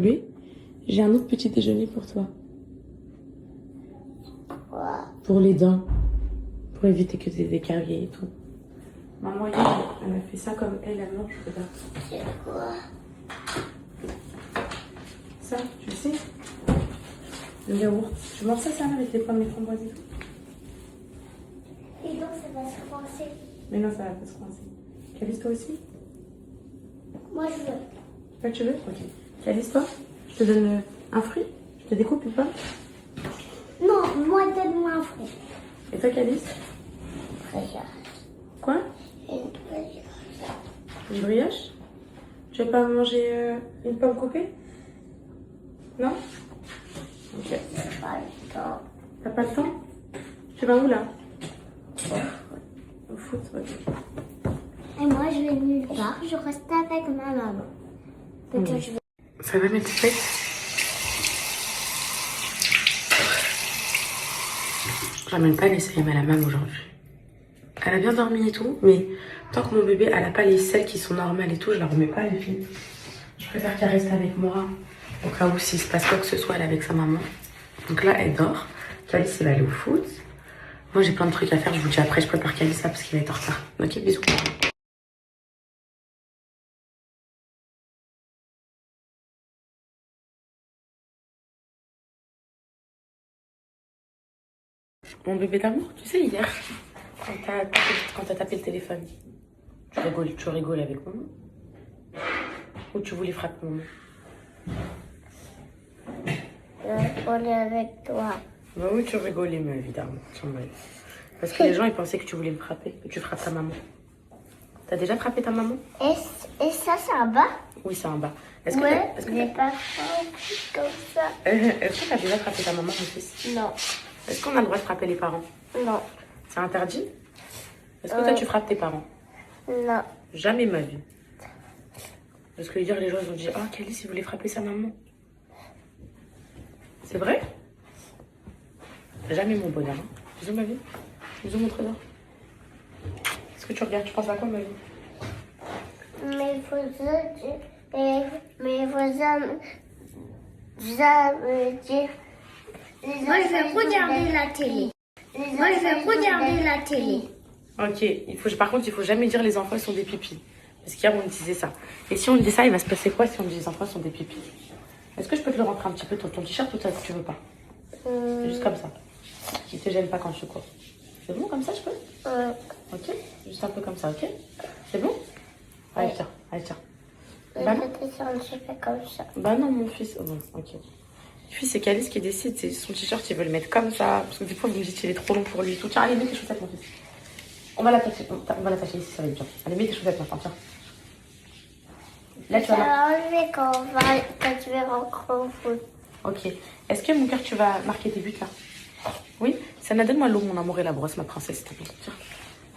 bébé, j'ai un autre petit déjeuner pour toi. Quoi? Pour les dents. Pour éviter que tu aies des caries et tout. Maman, hier, elle m'a fait ça comme elle mange. Regarde. C'est quoi? Ça, tu le sais? Le yaourt. Tu manges ça, avec les pommes, les framboises et tout? Et donc ça va se coincer. Mais non, ça va pas se coincer. Calice, toi aussi? Moi je veux. Toi, tu veux? Ok. Calice, toi? Je te donne un fruit? Je te découpe une pomme? Non, moi donne-moi un fruit. Et toi, Calice? Regarde. Quoi? Une brioche. Une brioche? Tu veux pas manger une pomme coupée? Non? Ok. Pas le temps. T'as pas le temps? Tu vas où là? Au foot, ok. Et moi je vais nulle part, je reste avec ma maman. Peut-être je vais... Ça va, mes petites? J'emmène pas les selles à la maman aujourd'hui. Elle a bien dormi et tout, mais tant que mon bébé, elle a pas les selles qui sont normales et tout, je la remets pas les filles. Je préfère qu'elle reste avec moi, au cas où s'il se passe quoi que ce soit, elle est avec sa maman. Donc là, elle dort. Calice, elle va aller au foot. Moi, j'ai plein de trucs à faire, je vous dis après, je prépare Calice ça parce qu'il va être en retard. Ok, bisous. Mon bébé d'amour, tu sais, hier, quand t'as tapé le téléphone, tu rigoles avec maman? Ou tu voulais frapper maman? On est avec toi. Bah oui, tu rigolais, mais évidemment. Parce que les gens, ils pensaient que tu voulais me frapper, que tu frappes ta maman. T'as déjà frappé ta maman? Et ça, c'est en bas? Oui, c'est en bas. Ouais, j'ai pas fait comme ça. Est-ce que t'as déjà frappé ta maman, mon fils? Non. Est-ce qu'on a le droit de frapper les parents? Non. C'est interdit? Est-ce que toi, tu frappes tes parents? Non. Jamais ma vie. Parce que hier, les gens, ils ont dit, oh, Calice, il voulait frapper sa maman. C'est vrai? Jamais mon bonheur. Hein. Bisous, ma vie. Bisous, mon trésor. Est-ce que tu regardes, tu penses à quoi, ma vie? Mes voisins me dire... Moi, je vais regarder la télé. Moi, je vais regarder la télé. Ok, par contre, il faut jamais dire les enfants sont des pipis. Parce qu'hier, on disait ça. Et si on dit ça, il va se passer quoi si on dit les enfants sont des pipis? Est-ce que je peux te le rentrer un petit peu ton t-shirt ou tu veux pas? Juste comme ça. Qui te gêne pas quand tu cours. C'est bon comme ça, je peux? Ok, juste un peu comme ça, ok? C'est bon? Allez, tiens, allez, tiens. Bah non. Je fais comme ça. Bah non, mon fils. Oh, bon, ok. Le fils, c'est Calice qui décide. C'est son t-shirt, il veut le mettre comme ça. Parce que des fois, vous me dites qu'il est trop long pour lui. Tout. Tiens, allez, mets tes chaussettes, mon fils. On va l'attacher ici, ça va être bien. Allez, mets tes chaussettes maintenant, tiens. Là, tu vas enlever quand tu vas rentrer au foot. Ok. Est-ce que, mon cœur, tu vas marquer tes buts, là? Oui? Sana, donne-moi l'eau, mon amour et la brosse, ma princesse, s'il te plaît. Tiens.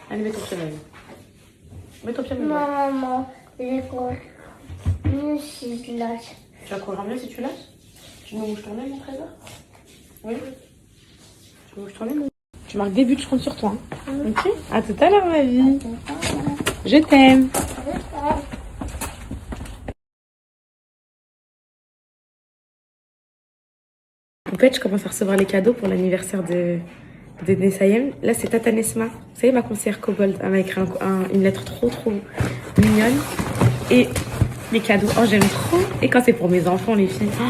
Allez, mets ton pied, ma vie. Mets ton pied, ma vie. Maman, j'ai couru mieux si je lâche. Tu vas courir mieux si tu lâches? Tu me mouches ton nez, mon trésor? Oui? Tu me mouches ton nez, mon... Tu marques des buts, je compte sur toi. Hein. Ok? À tout à l'heure, ma vie. Je t'aime. En fait, je commence à recevoir les cadeaux pour l'anniversaire de Nessayem. Là, c'est Tata Nesma. Vous savez, ma conseillère Kobold. Elle m'a écrit une lettre trop mignonne. Et les cadeaux, oh, j'aime trop. Et quand c'est pour mes enfants, les filles. Oh,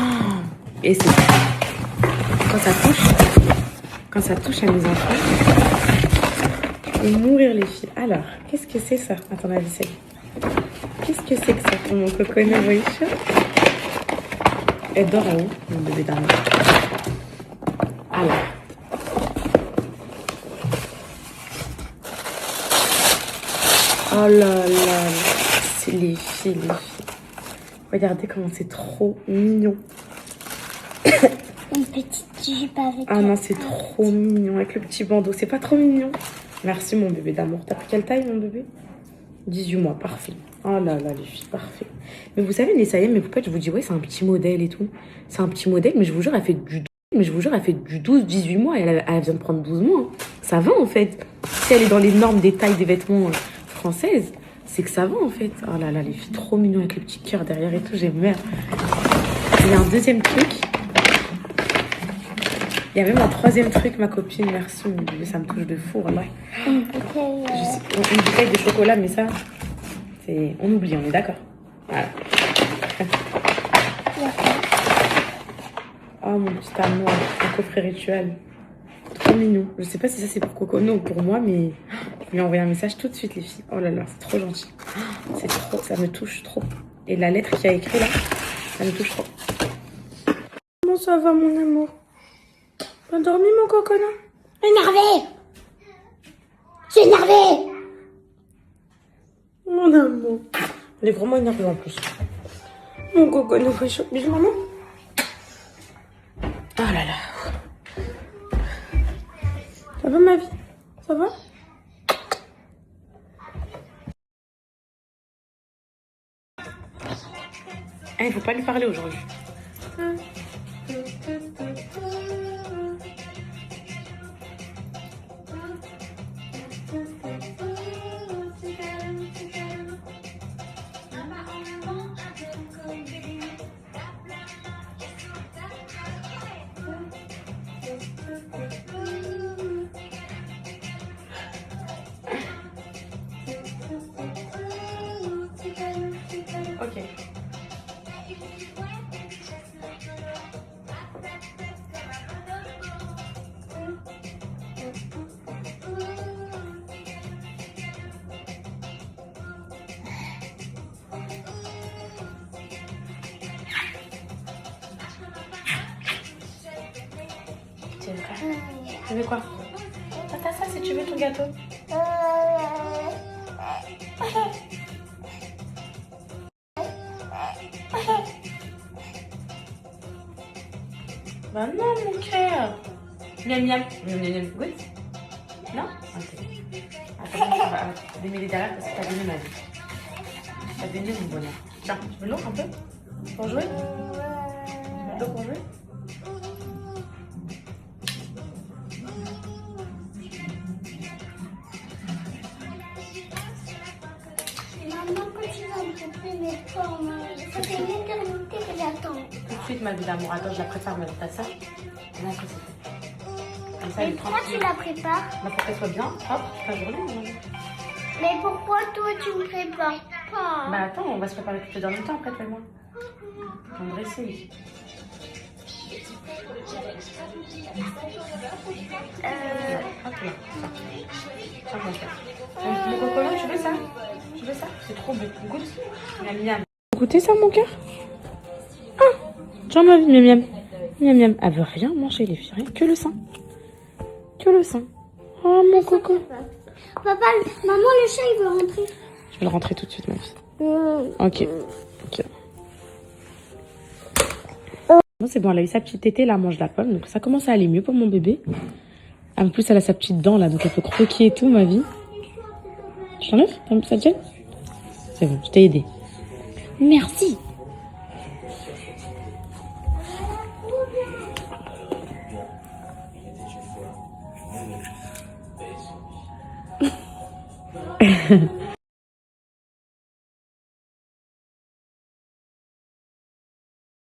et c'est... Quand ça touche à mes enfants, je vais mourir, les filles. Alors, qu'est-ce que c'est ça? Attends, la vaisselle. Qu'est-ce que c'est que ça pour mon coconnet, voyez? Elle dort en haut, mon bébé d'amour. Alors. Oh là là. C'est les filles. Regardez comment c'est trop mignon. Une petite jupe avec... Ah non, c'est trop mignon avec le petit bandeau. C'est pas trop mignon? Merci, mon bébé d'amour. T'as pris quelle taille, mon bébé? 18 mois, parfait. Oh là là, les filles, parfait. Mais vous savez, Nessayem, mes poupettes, je vous dis, ouais, c'est un petit modèle et tout. C'est un petit modèle, mais je vous jure, elle fait du 12-18 mois. Elle vient de prendre 12 mois. Hein. Ça va, en fait. Si elle est dans les normes des tailles des vêtements françaises, c'est que ça va, en fait. Oh là là, les filles, trop mignons avec le petit cœur derrière et tout, j'aime bien. Il y a un deuxième truc. Il y a même un troisième truc, ma copine. Merci, mon bébé, ça me touche de fou, là. Une bouteille de chocolat, mais ça, c'est... On oublie, on est d'accord. Voilà. Oh, mon petit amour, un coffret rituel. Trop mignon. Je sais pas si ça c'est pour Cocono ou pour moi, mais je lui ai envoyé un message tout de suite, les filles. Oh là là, c'est trop gentil. C'est trop, ça me touche trop. Et la lettre qu'il y a écrit là, ça me touche trop. Comment ça va, mon amour? T'as dormi, mon Cocono? Énervé. Je suis énervée. Mon amour. Elle est vraiment énervée en plus. Mon Cocono, bisous, maman. Oh là là. Ça va, ma vie? Ça va? Ah, il faut pas lui parler aujourd'hui. Ok. Tu veux quoi? T'as ça si tu veux ton gâteau. Bah non, mon cœur. Miam miam. Miam miam miam. Goûte. Non? Ok. Attends, on va démêler derrière parce que t'as donné ma vie. T'as donné mon bonheur. Tiens, tu veux l'eau un peu? Pour jouer? L'eau pour jouer? Maman, quand tu vas me couper mes formes, ça fait une éternité que j'attends. Tout de suite, ma vie d'amour. Attends, je la prépare, ma vie. T'as ça? Non, que c'est fait. Comme ça, Mais elle est pourquoi tu tranquille. la prépares? Bah, pour qu'elle soit bien propre, ta journée. Mais pourquoi toi tu me prépares pas? Bah attends, on va se préparer tout en même temps après, toi et moi. On va dresser. Hop là, ça. Tiens, mon cœur. Mon cocono, tu veux ça? Tu veux ça? C'est trop beau. Goûte. Miam miam. Goûtez ça, mon cœur? Ah! Tiens, ma vie, miam miam. Miam miam. Elle veut rien manger, les filles. Rien que le sein. Que le sein. Oh, mon coco. Papa, maman, le chat il veut rentrer. Je vais le rentrer tout de suite, ma fille. Ok. Ok. Bon, c'est bon, elle a eu sa petite tétée, là, elle mange la pomme. Donc ça commence à aller mieux pour mon bébé. En plus, elle a sa petite dent, là, donc elle peut croquer et tout, ma vie. Je t'enlève? Ça te gêne? C'est bon, je t'ai aidé. Merci.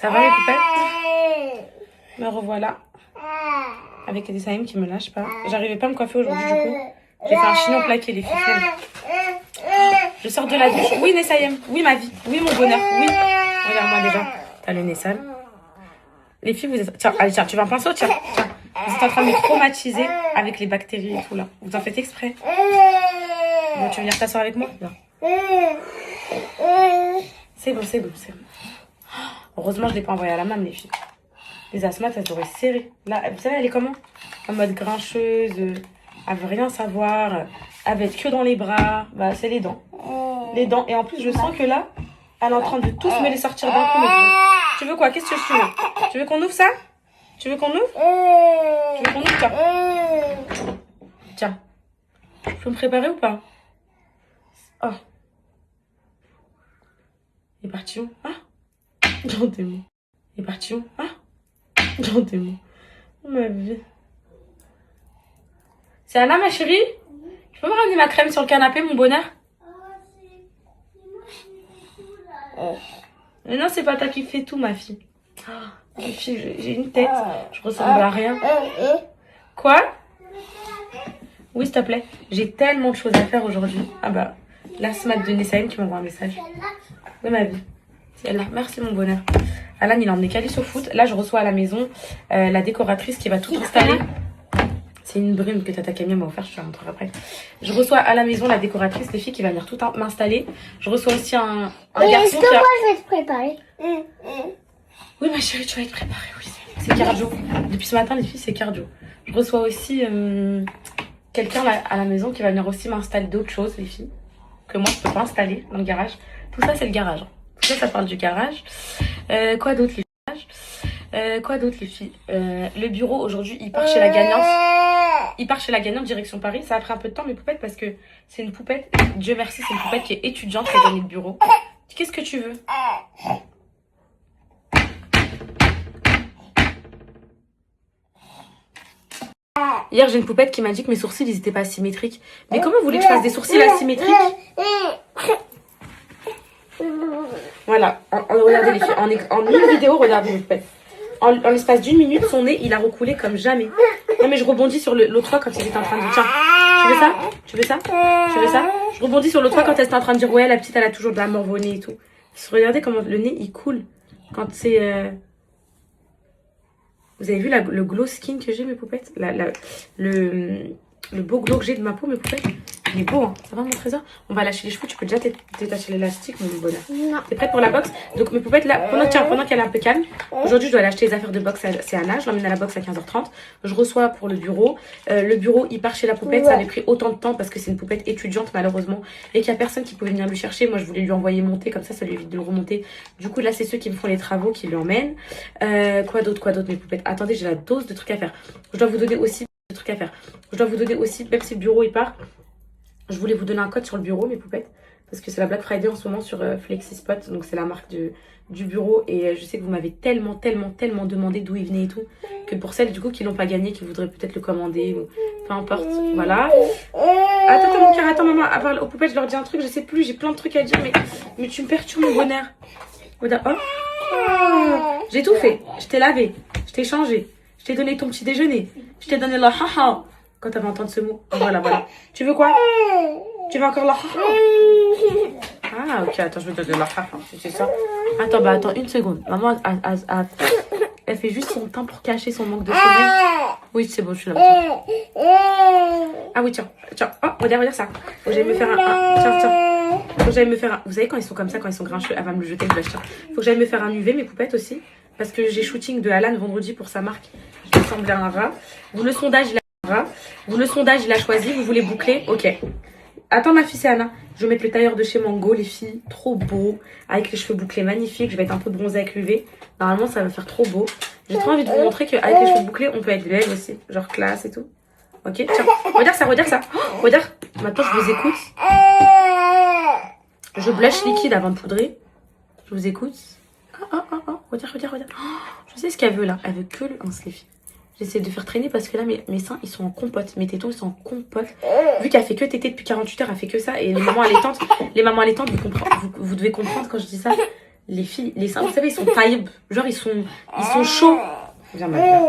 Ça va, les poupettes? Me revoilà. Avec des Saïm qui me lâchent pas. J'arrivais pas à me coiffer aujourd'hui, du coup. J'ai fait un chignon plaqué, les filles. Je sors de la douche. Oui, Nessaïm. Oui, ma vie. Oui, mon bonheur. Oui. Regarde-moi déjà. T'as le nez sale. Les filles, vous êtes... Tiens, allez, tiens, tu veux un pinceau? Tiens, tiens. Vous êtes en train de me traumatiser avec les bactéries et tout, là. Vous en faites exprès. Bon, tu veux venir t'asseoir avec moi? Non. C'est bon, c'est bon, c'est bon. Heureusement, je l'ai pas envoyé à la maman, les filles. Les asthmates, elles auraient serré. Là, vous savez, elle est comment? En mode grincheuse. Elle veut rien savoir. Elle veut être que dans les bras. Bah, c'est les dents. Les dents. Et en plus, je sens que là, elle est en train de tous me les sortir d'un coup. Mais tu veux quoi? Qu'est-ce que tu veux? Tu veux qu'on ouvre ça? Tu veux qu'on ouvre? Tu veux qu'on ouvre? Tiens. Tiens. Je peux me préparer ou pas? Oh. Il est parti où? Ah. Gentiment. Il est parti où? Ah. Gentiment. Ma vie. C'est Anna, ma chérie? Tu peux me ramener ma crème sur le canapé, mon bonheur? Mais non, c'est pas toi qui fais tout, ma fille. Les filles, j'ai une tête. Je ressemble à rien. Quoi? Oui, s'il te plaît. J'ai tellement de choses à faire aujourd'hui. Ah bah, la smat de Nessaïm qui m'envoie un message. De ma vie. C'est elle là. Merci mon bonheur. Alan, il a emmené Calice au foot. Là, je reçois à la maison la décoratrice qui va tout installer. C'est une brume que Tata Camille m'a offert, je te la montrerai après. Je reçois à la maison la décoratrice, les filles qui va venir tout m'installer. Je reçois aussi un garçon est-ce que moi je vais te préparer? Oui, ma chérie, tu vas être préparée, oui. C'est cardio. Depuis ce matin, les filles, c'est cardio. Je reçois aussi quelqu'un à la maison qui va venir aussi m'installer d'autres choses, les filles, que moi, je peux pas installer dans le garage. Tout ça, c'est le garage. Tout ça, ça parle du garage. Quoi d'autre, les filles? Quoi d'autre, les filles? Le bureau, aujourd'hui, il part chez la gagnante. Il part chez la gagnante direction Paris. Ça a pris un peu de temps, mes poupettes, parce que c'est une poupette. Dieu merci, c'est une poupette qui est étudiante qui a gagné le bureau. Qu'est-ce que tu veux? Hier, j'ai une poupette qui m'a dit que mes sourcils, ils étaient pas symétriques. Mais comment vous voulez que je fasse des sourcils asymétriques? Voilà. Regardez les filles. En une vidéo, regardez mes poupettes. En l'espace d'une minute, son nez, il a recoulé comme jamais. Non, mais je rebondis sur l'autre fois quand il était en train de dire, tiens, tu veux ça? Tu veux ça? Tu veux ça? Je rebondis sur l'autre fois quand elle était en train de dire, ouais, la petite, elle a toujours de la morve au nez et tout. Regardez comment le nez, il coule quand c'est... Vous avez vu le glow skin que j'ai, mes poupettes? Le beau glow que j'ai de ma peau, mes poupettes? Il est beau, hein. Ça va, mon trésor? On va lâcher les cheveux. Tu peux déjà détacher l'élastique, mon bonheur. Non. T'es prête pour la boxe? Donc, mes poupettes, là, pendant qu'elle est un peu calme, aujourd'hui, je dois aller acheter les affaires de boxe. C'est Anna. Je l'emmène à la boxe à 15h30. Je reçois pour le bureau. Le bureau, il part chez la poupette. Ça avait pris autant de temps parce que c'est une poupette étudiante, malheureusement. Et qu'il n'y a personne qui pouvait venir lui chercher. Moi, je voulais lui envoyer monter. Comme ça lui évite de le remonter. Du coup, là, c'est ceux qui me font les travaux qui l'emmènent. Quoi d'autre, mes poupettes? Attendez, j'ai la dose de trucs à faire. Je dois vous donner aussi des trucs à faire. Je dois vous donner aussi, même si le bureau, il part. Je voulais vous donner un code sur le bureau, mes poupettes, parce que c'est la Black Friday en ce moment sur FlexiSpot, donc c'est la marque du bureau, et je sais que vous m'avez tellement demandé d'où il venait et tout, que pour celles du coup qui l'ont pas gagné, qui voudraient peut-être le commander, ou peu importe, voilà. Attends mon cœur, attends maman, aux poupettes je leur dis un truc, je sais plus, j'ai plein de trucs à dire, mais tu me perturbes mon bonheur. Oh, j'ai tout fait, je t'ai lavé, je t'ai changé, je t'ai donné ton petit déjeuner, je t'ai donné la haha. Quand tu vas entendre ce mot. Voilà. Tu veux quoi? Tu veux encore la Ah, ok, attends, je vais te donner la c'est ça. Attends, une seconde. Maman, elle fait juste son teint pour cacher son manque de sommeil. Oui, c'est bon, je suis là. Ah oui, tiens. Oh, regarde ça. Faut que j'aille me faire tiens. Faut que j'aille me faire Vous savez, quand ils sont comme ça, quand ils sont grincheux, elle va me le jeter, le vache. Faut que j'aille me faire un UV, mes poupettes aussi. Parce que j'ai shooting de Alan vendredi pour sa marque. Je vais ressembler à un rat. Le sondage, il a choisi. Vous voulez boucler? Ok. Attends, ma fille, c'est Anna. Je vais mettre le tailleur de chez Mango, les filles. Trop beau. Avec les cheveux bouclés magnifiques. Je vais être un peu bronzée avec l'UV. Normalement, ça va faire trop beau. J'ai trop envie de vous montrer qu'avec les cheveux bouclés, on peut être belle aussi. Genre classe et tout. Ok, tiens. Regarde ça. Oh, regarde. Maintenant, je vous écoute. Je blush liquide avant de poudrer. Je vous écoute. Oh. Regarde. Oh, je sais ce qu'elle veut là. Elle veut que le les filles. J'essaie de faire traîner parce que là, mes seins, ils sont en compote. Mes tétons, ils sont en compote. Vu qu'elle fait que téter depuis 48 heures, elle fait que ça. Et les mamans allaitantes, vous devez comprendre quand je dis ça. Les filles, les seins, vous savez, ils sont taillés. Genre, ils sont chauds. Viens, ma vie.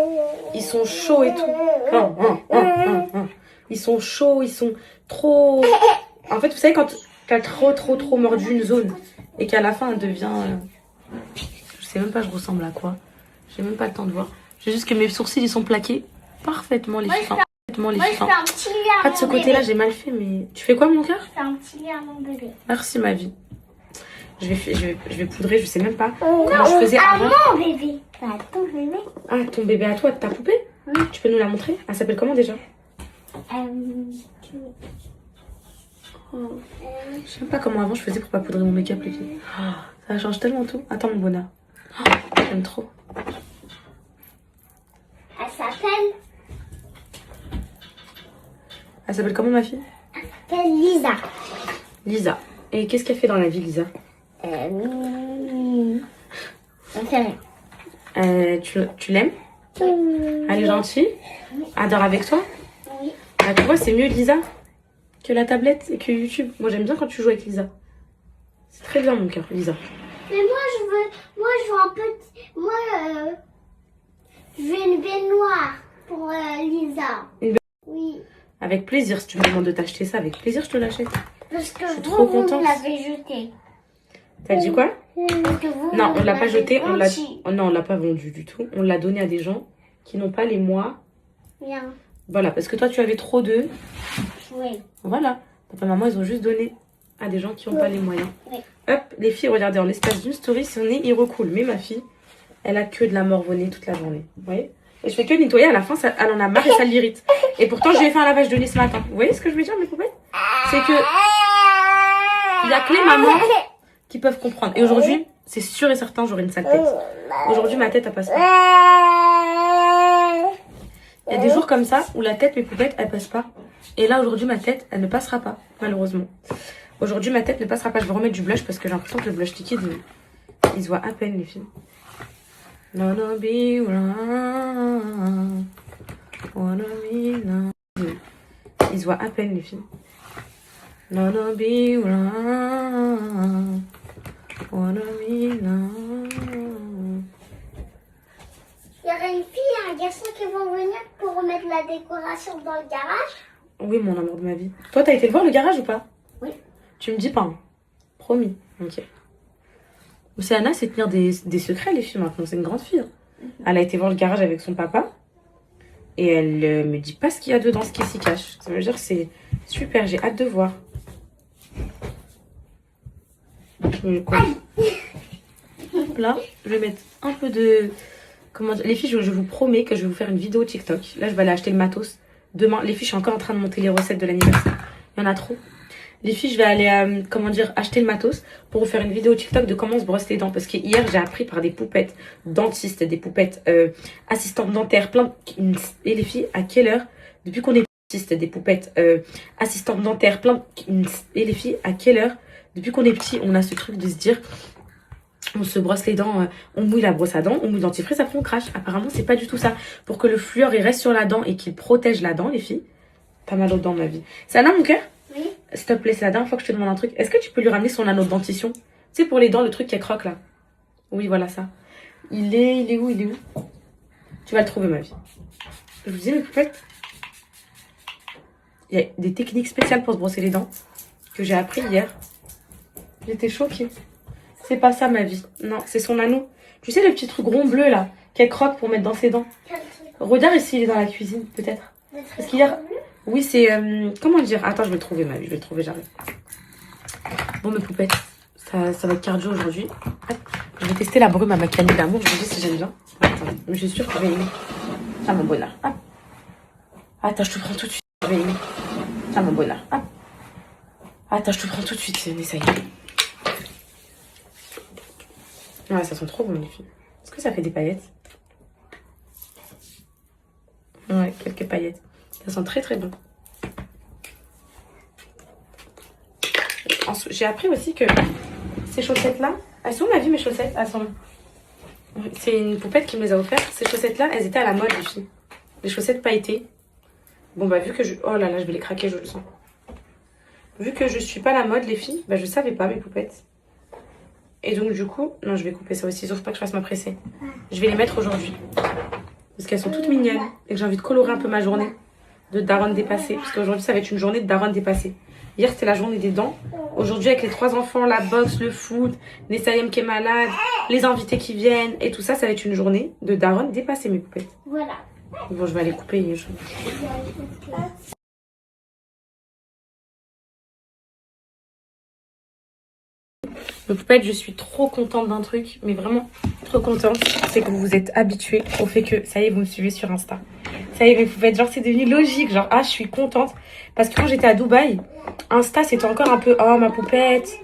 Ils sont chauds et tout. Ils sont chauds, ils sont trop... En fait, vous savez, quand t'as trop mordu une zone et qu'à la fin, elle devient... Je sais même pas, je ressemble à quoi. J'ai même pas le temps de voir. C'est juste que mes sourcils, ils sont plaqués parfaitement, les filles. Pas de ce côté-là, j'ai mal fait, mais... Tu fais quoi, mon cœur? C'est un petit lait à mon bébé. Merci, ma vie. Je vais poudrer, je sais même pas comment je faisais avant. À mon bébé. Pas ton bébé. Ah, ton bébé à toi, ta poupée? Tu peux nous la montrer? Elle s'appelle comment déjà? Oh. Je sais même pas comment avant je faisais pour pas poudrer mon make-up, les filles. Oh, ça change tellement tout. Attends, mon bonheur. Oh, j'aime trop. Elle s'appelle comment, ma fille? Elle s'appelle Lisa. Lisa. Et qu'est-ce qu'elle fait dans la vie, Lisa? On fait rien. Tu l'aimes? Elle est gentille? Elle dort avec toi? Oui. Ah, tu vois, c'est mieux Lisa que la tablette et que YouTube. Moi, j'aime bien quand tu joues avec Lisa. C'est très bien, mon cœur, Lisa. Mais moi, je veux un petit... Moi, je veux une baignoire pour Lisa. Une Oui. Avec plaisir, si tu me demandes de t'acheter ça, avec plaisir, je te l'achète. Parce que Je suis trop contente. vous l'avez jeté. T'as dit quoi? Que vous Non, on l'a pas l'avez jeté, vendu. oh non, on l'a pas vendu du tout. On l'a donné à des gens qui n'ont pas les mois. Bien. Voilà, parce que toi, tu avais trop d'œufs. Oui. Voilà. Papa et maman, ils ont juste donné à des gens qui n'ont pas les moyens. Oui. Hop, les filles, regardez, en l'espace d'une story, son nez, il recoule. Mais ma fille, elle a que de la morvonnée toute la journée. Vous voyez? Et je fais que nettoyer, à la fin, elle en a marre et ça l'irrite. Et pourtant, je lui ai fait un lavage de nez ce matin. Vous voyez ce que je veux dire, mes poupettes? C'est que il y a que les mamans qui peuvent comprendre. Et aujourd'hui, c'est sûr et certain, j'aurai une sale tête. Aujourd'hui, ma tête, elle passe pas. Il y a des jours comme ça où la tête, mes poupettes, elle passe pas. Et là, aujourd'hui, ma tête, elle ne passera pas, malheureusement. Aujourd'hui, ma tête ne passera pas. Je vais remettre du blush parce que j'ai l'impression que le blush liquide, il se voit à peine, les filles. Wanna be wrong. Wanna be wrong. Il se voit à peine, les filles. Wanna be wrong. Wanna be wrong. Il y aura une fille et un garçon qui vont venir pour remettre la décoration dans le garage. Oui, mon amour de ma vie. Toi, t'as été le voir, le garage, ou pas? Oui. Tu me dis pas, hein. Promis. Ok. C'est Anna, c'est tenir des secrets, les filles, maintenant. C'est une grande fille. Elle a été voir le garage avec son papa. Et elle me dit pas ce qu'il y a dedans, ce qui s'y cache. Ça veut dire que c'est super, j'ai hâte de voir. Hop là, je vais mettre un peu de... Comment dire? Les filles, je vous promets que je vais vous faire une vidéo TikTok. Là, je vais aller acheter le matos. Demain, les filles, je suis encore en train de monter les recettes de l'anniversaire. Il y en a trop. Les filles, je vais aller, comment dire, acheter le matos pour vous faire une vidéo TikTok de comment on se brosse les dents. Parce que hier, j'ai appris par des poupettes dentistes, des poupettes assistantes dentaires, plein de... Et les filles, à quelle heure, depuis qu'on est petite, des poupettes assistantes dentaires, plein de... Et les filles, à quelle heure, depuis qu'on est petit, on a ce truc de se dire... On se brosse les dents, on mouille la brosse à dents, on mouille le dentifrice, après on crache. Apparemment, c'est pas du tout ça. Pour que le fluor il reste sur la dent et qu'il protège la dent, les filles. Pas mal aux dents, ma vie. C'est Anna, mon cœur? Oui. S'il te plaît, c'est la dernière fois que je te demande un truc. Est-ce que tu peux lui ramener son anneau de dentition? Tu sais, pour les dents, le truc qui croque là. Oui, voilà ça. Il est où? Tu vas le trouver, ma vie. Je vous dis, mes poupettes, il y a des techniques spéciales pour se brosser les dents que j'ai appris hier. J'étais choquée. C'est pas ça, ma vie. Non, c'est son anneau. Tu sais, le petit truc rond bleu, là, qu'elle croque pour mettre dans ses dents. Regarde ici, il est dans la cuisine, peut-être. Parce qu'hier... Oui, c'est... comment dire? Attends, je vais le trouver, ma vie. Je vais le trouver, j'arrive. Bon, mes poupettes, ça va être cardio aujourd'hui. Je vais tester la brume à ma canne d'amour. Je vous dis si j'aime bien. Attends, je suis sûre que je vais aimer. Ah, mon bonheur. Hop. Attends, je te prends tout de suite. Je vais aimer. Ah, mon bonheur. Hop. Attends, je te prends tout de suite. Mais ça y est. Ouais, ça sent trop bon, les filles. Est-ce que ça fait des paillettes? Ouais, quelques paillettes. Ça sent très très bon. J'ai appris aussi que ces chaussettes-là, elles sont, ma vie, mes chaussettes. Elles sont... C'est une poupette qui me les a offertes. Ces chaussettes-là, elles étaient à la mode, les filles. Les chaussettes pailletées. Bon, bah, vu que je... Oh là là, je vais les craquer, je le sens. Vu que je suis pas à la mode, les filles, bah, je savais pas, mes poupettes. Et donc, du coup... Non, je vais couper ça aussi, sauf pas que je fasse ma pressée. Je vais les mettre aujourd'hui. Parce qu'elles sont toutes mignonnes. Et que j'ai envie de colorer un peu ma journée de daronne dépassée. Parce qu'aujourd'hui, ça va être une journée de daronne dépassée. Hier, c'était la journée des dents. Aujourd'hui, avec les 3 enfants, la boxe, le foot, Nessayem qui est malade, les invités qui viennent et tout ça, ça va être une journée de daronne dépassée, mes poupettes. Voilà. Bon, je vais aller couper. Mes poupettes, je suis trop contente d'un truc, mais vraiment trop contente. C'est que vous vous êtes habitués au fait que, ça y est, vous me suivez sur Insta. Ça y est, mes poupettes, genre, c'est devenu logique. Genre, ah, je suis contente. Parce que quand j'étais à Dubaï, Insta, c'était encore un peu, oh, ma poupette.